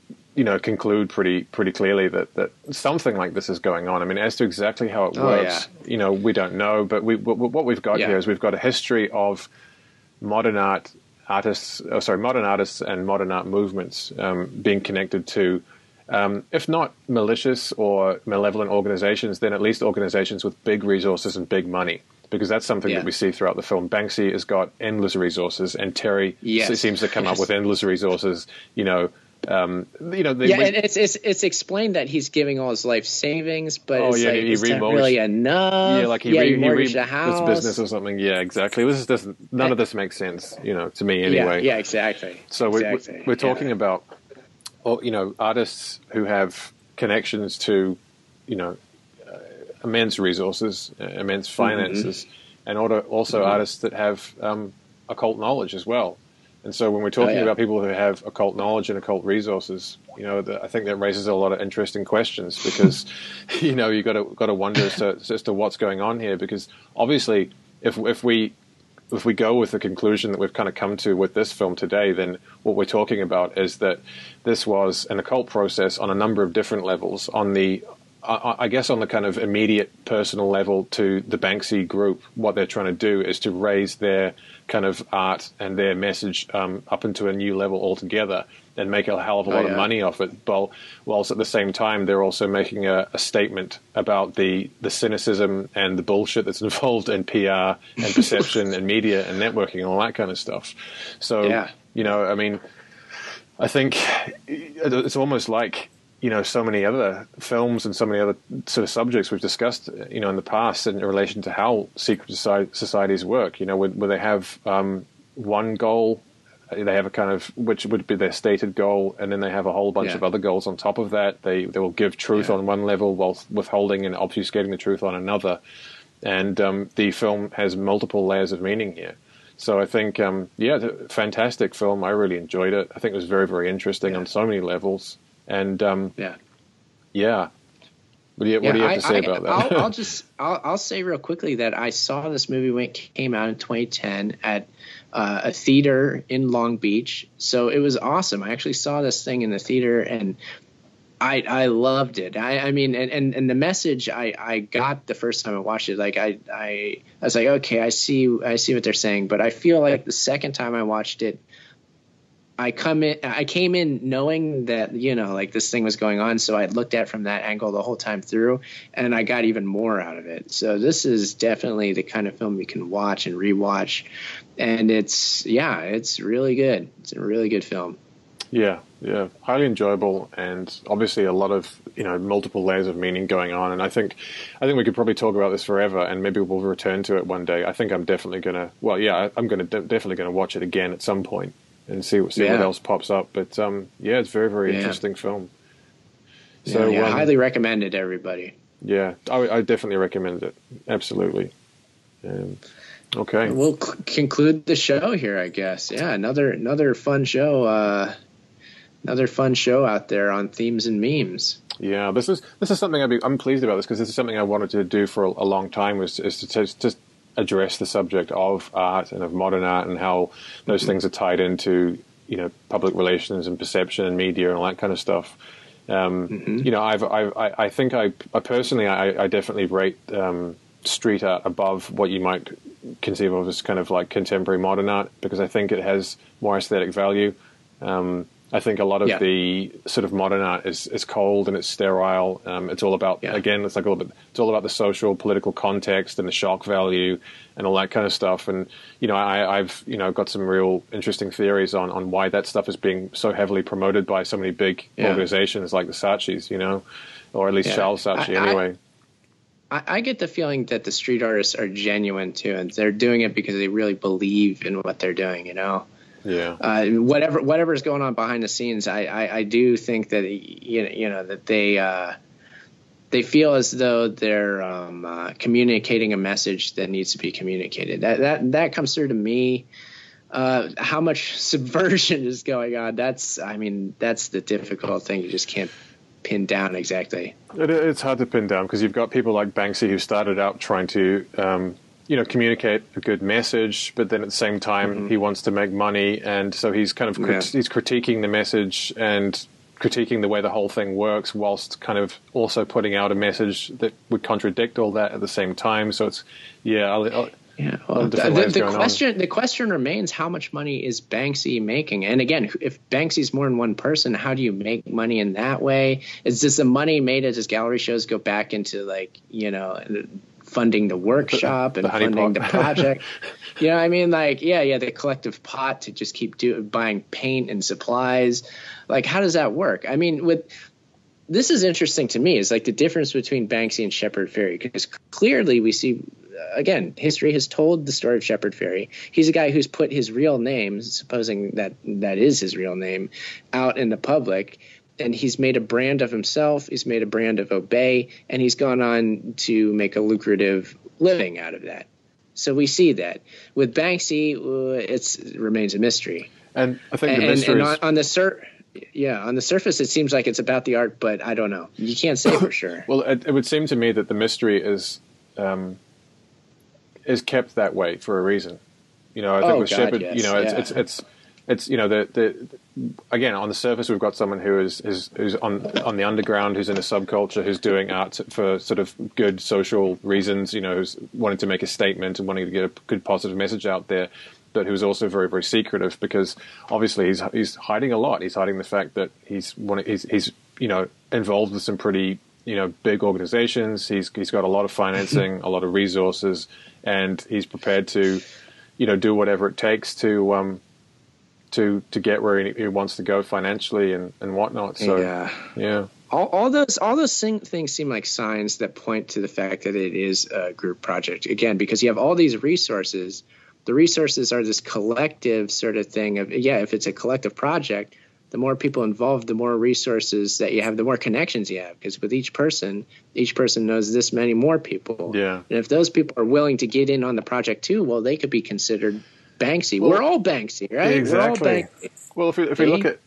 conclude pretty clearly that something like this is going on. I mean, as to exactly how it works, we don't know. But what we've got here is we've got a history of modern artists and modern art movements being connected to, if not malicious or malevolent organizations, then at least organizations with big resources and big money. Because that's something that we see throughout the film. Banksy has got endless resources, and Terry seems to come up with endless resources. And
it's explained that he's giving all his life savings, but it's not really enough.
Yeah, like he remortgaged the house, his business or something. Yeah, exactly. None of this makes sense, to me anyway.
Yeah, exactly.
So we're talking about, artists who have connections to, immense resources, immense finances, and also artists that have occult knowledge as well. And so when we're talking about people who have occult knowledge and occult resources, I think that raises a lot of interesting questions, because you got to wonder as to what's going on here. Because obviously, if we go with the conclusion that we've kind of come to with this film today, then what we're talking about is that this was an occult process on a number of different levels. I guess on the kind of immediate personal level to the Banksy group, what they're trying to do is to raise their kind of art and their message up into a new level altogether and make a hell of a lot of money off it. Whilst at the same time, they're also making a statement about the cynicism and the bullshit that's involved in PR and perception and media and networking and all that kind of stuff. So, I mean, I think it's almost like, so many other films and so many other sort of subjects we've discussed, in the past in relation to how secret societies work, where they have one goal, they have a kind of, which would be their stated goal, and then they have a whole bunch of other goals on top of that. They will give truth on one level while withholding and obfuscating the truth on another. And the film has multiple layers of meaning here. So I think, fantastic film. I really enjoyed it. I think it was very, very interesting on so many levels. And what do you have to say about that?
I'll say real quickly that I saw this movie when it came out in 2010 at a theater in Long Beach. So it was awesome. I actually saw this thing in the theater, and I loved it. I mean, and the message I got the first time I watched it, like I was like, okay, I see what they're saying. But I feel like the second time I watched it, I came in knowing that, like this thing was going on. So I looked at it from that angle the whole time through, and I got even more out of it. So this is definitely the kind of film you can watch and rewatch. And it's really good. It's a really good film.
Yeah. Highly enjoyable, and obviously a lot of, multiple layers of meaning going on. And I think we could probably talk about this forever, and maybe we'll return to it one day. I think I'm definitely going to, definitely going to watch it again at some point and see what else pops up. But it's very, very interesting film. So
highly recommended, everybody.
Yeah, I definitely recommend it. Absolutely. Okay,
we'll conclude the show here, I guess. Yeah, another fun show. Another fun show out there on themes and memes.
Yeah, this is something I'm pleased about this, because this is something I wanted to do for a long time, is to address the subject of art and of modern art and how those things are tied into public relations and perception and media and all that kind of stuff. I think I personally definitely rate street art above what you might conceive of as kind of like contemporary modern art, because I think it has more aesthetic value. I think a lot of the sort of modern art is cold and it's sterile. It's all about it's all about the social, political context and the shock value and all that kind of stuff. And I've got some real interesting theories on why that stuff is being so heavily promoted by so many big organizations like the Saatchis, or at least Charles Saatchi anyway.
I get the feeling that the street artists are genuine too, and they're doing it because they really believe in what they're doing. Whatever is going on behind the scenes, I do think that that they feel as though they're communicating a message that needs to be communicated. That comes through to me. How much subversion is going on? That's the difficult thing. You just can't pin down exactly.
It's hard to pin down because you've got people like Banksy who started out trying to communicate a good message, but then at the same time he wants to make money, and so he's kind of he's critiquing the message and critiquing the way the whole thing works, whilst kind of also putting out a message that would contradict all that at the same time. So it's
the question remains: how much money is Banksy making? And again, if Banksy's more than one person, how do you make money in that way? Is this the money made as his gallery shows go back into funding the workshop and funding the project? The collective pot to just keep buying paint and supplies. Like, how does that work? I mean, this is interesting to me, is like the difference between Banksy and Shepard Fairey, because clearly we see, again, history has told the story of Shepard Fairey. He's a guy who's put his real name, supposing that is his real name, out in the public, and he's made a brand of himself, he's made a brand of Obey, and he's gone on to make a lucrative living out of that. So we see that. With Banksy, it remains a mystery.
And I think the mystery is...
on the surface, it seems like it's about the art, but I don't know. You can't say for sure.
Well, it would seem to me that the mystery is kept that way for a reason. I think with Shepard, yes. It's again, on the surface, we've got someone who's on the underground, who's in a subculture, who's doing art for sort of good social reasons, who's wanting to make a statement and wanting to get a good positive message out there, but who's also very, very secretive, because obviously he's hiding a lot. He's hiding the fact that he's involved with some pretty big organizations. He's got a lot of financing, a lot of resources, and he's prepared to do whatever it takes to get where he wants to go financially and whatnot. So yeah.
All those things seem like signs that point to the fact that it is a group project, again, because you have all these resources. The resources are this collective sort of thing of, if it's a collective project, the more people involved, the more resources that you have, the more connections you have, because with each person knows this many more people. Yeah. And if those people are willing to get in on the project too, well, they could be considered Banksy. Well, we're all Banksy, right?
Exactly.
We're all Banksy.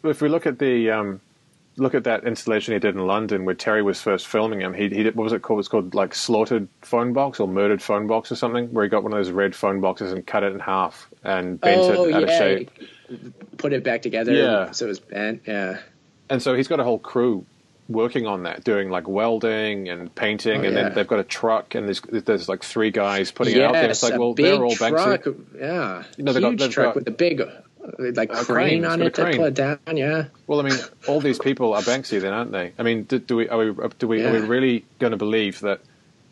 Well, if we look at that installation he did in London where Terry was first filming him, he did, what was it called? It was called like Slaughtered Phone Box or Murdered Phone Box or something, where he got one of those red phone boxes and cut it in half and bent it out of shape.
Put it back together so it was bent. Yeah.
And so he's got a whole crew working on that, doing like welding and painting, then they've got a truck, and there's like three guys putting it out there. It's like, well, they're all
truck,
Banksy.
Yeah, huge truck with a big crane on it to put it down. Yeah.
Well, I mean, all these people are Banksy, then, aren't they? I mean, are we really going to believe that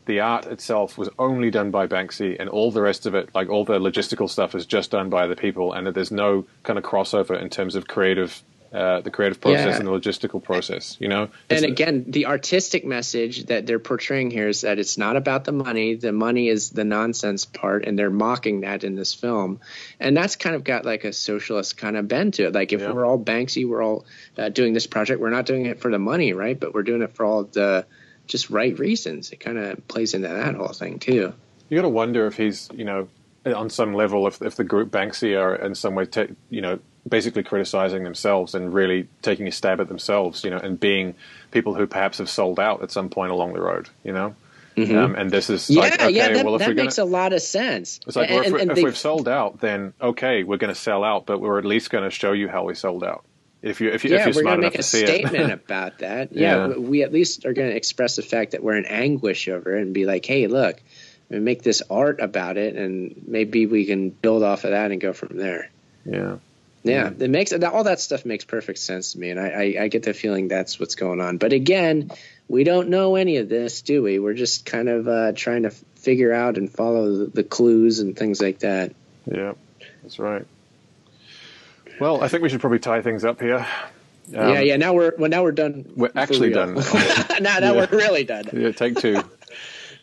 the art itself was only done by Banksy, and all the rest of it, like all the logistical stuff, is just done by the people, and that there's no kind of crossover in terms of the creative process and the logistical process, And
again, the artistic message that they're portraying here is that it's not about the money. The money is the nonsense part, and they're mocking that in this film. And that's kind of got like a socialist kind of bend to it. Like, if we're all Banksy, we're all doing this project. We're not doing it for the money, right? But we're doing it for all the just right reasons. It kind of plays into that whole thing too.
You got to wonder if he's, on some level, if the group Banksy are in some way, basically criticizing themselves and really taking a stab at themselves, and being people who perhaps have sold out at some point along the road, Mm-hmm. And this is
that makes a lot of sense.
It's like, if we've sold out, then okay, we're going to sell out, but we're at least going to show you how we sold out. If you're smart enough to see it.
We're going to make a statement about that. Yeah, we at least are going to express the fact that we're in anguish over it and be like, hey, look, we make this art about it, and maybe we can build off of that and go from there.
Yeah.
Yeah, it makes all that stuff makes perfect sense to me, and I get the feeling that's what's going on. But again, we don't know any of this, do we? We're just kind of trying to figure out and follow the clues and things like that.
Yeah, that's right. Well, I think we should probably tie things up here.
Now we're done.
We're actually done.
Now we're really done.
Yeah, take two.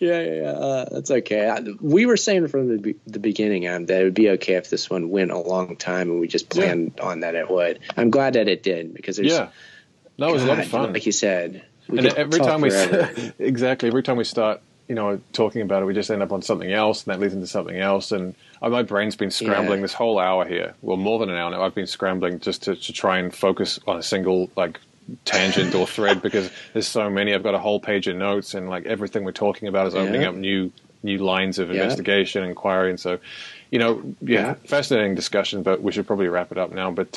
That's okay. We were saying from the beginning that it would be okay if this one went a long time, and we just planned on that it would. I'm glad that it did, because there's
that was a lot of fun.
Like you said,
every time we start, talking about it, we just end up on something else, and that leads into something else. And my brain's been scrambling this whole hour here. Well, more than an hour now. I've been scrambling just to try and focus on a single tangent or thread, because there's so many. I've got a whole page of notes, and everything we're talking about is opening up new lines of investigation, inquiry, and so fascinating discussion. But we should probably wrap it up now. But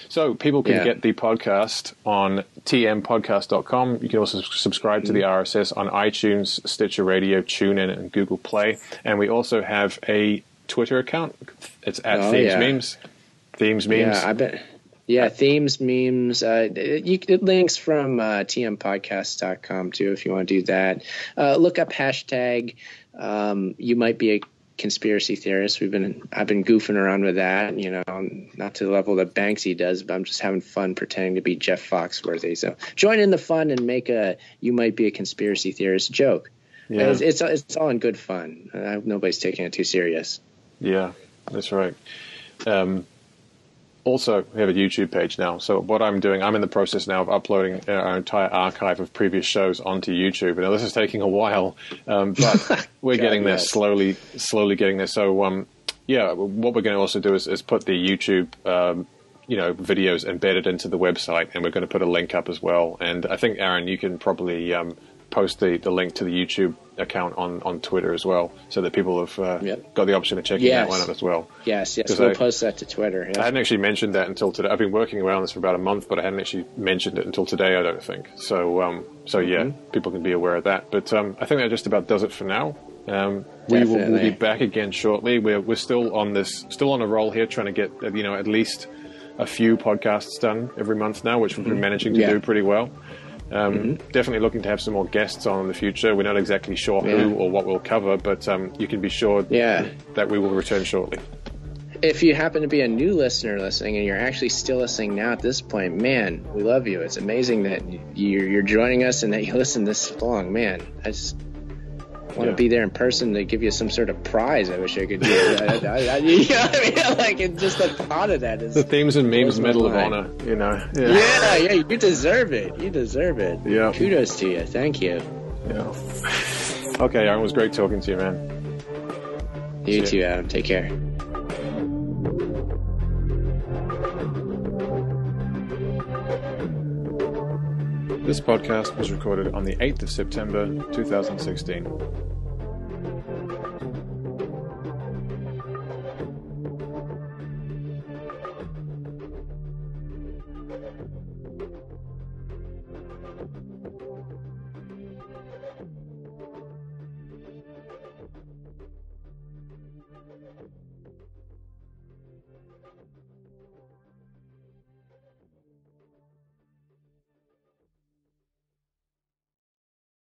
so people can get the podcast on tmpodcast.com. You can also subscribe to the RSS on iTunes, Stitcher Radio, TuneIn, and Google Play. And we also have a Twitter account. It's at Themes Memes. Themes Memes.
Yeah, I bet. Yeah, Themes, Memes. It links from tmpodcast.com too, if you want to do that. Look up hashtag you might be a conspiracy theorist. I've been goofing around with that, not to the level that Banksy does, but I'm just having fun pretending to be Jeff Foxworthy. So join in the fun and make a you might be a conspiracy theorist joke. Yeah. It's all in good fun. I hope nobody's taking it too serious. Yeah,
that's right. Also, we have a YouTube page now. So what I'm doing, I'm in the process now of uploading our entire archive of previous shows onto YouTube. Now, this is taking a while, but we're getting there slowly getting there. So, what we're going to also do is put the YouTube, videos embedded into the website, and we're going to put a link up as well. And I think, Aaron, you can probably post the link to the YouTube account on Twitter as well, so that people have got the option of checking that one out as well.
Yes, we'll post that to Twitter. Yeah.
I hadn't actually mentioned that until today. I've been working around this for about a month, but I hadn't actually mentioned it until today, I don't think. So, people can be aware of that. But I think that just about does it for now. We'll be back again shortly. We're still on a roll here, trying to get at least a few podcasts done every month now, which we've been managing to do pretty well. Definitely looking to have some more guests on in the future. We're not exactly sure who or what we'll cover, but you can be sure that we will return shortly.
If you happen to be a new listener listening, and you're actually still listening now at this point, man, we love you. It's amazing that you're joining us and that you listen this long. Man, I just want to be there in person to give you some sort of prize. I wish I could do that. Just the thought of that is...
The Themes and Memes Medal of Honor,
Yeah, you deserve it. Yeah. Kudos to you. Thank you.
Yeah. Okay, Aaron, it was great talking to you, man.
You too, Adam. Take care.
This podcast was recorded on the 8th of September, 2016.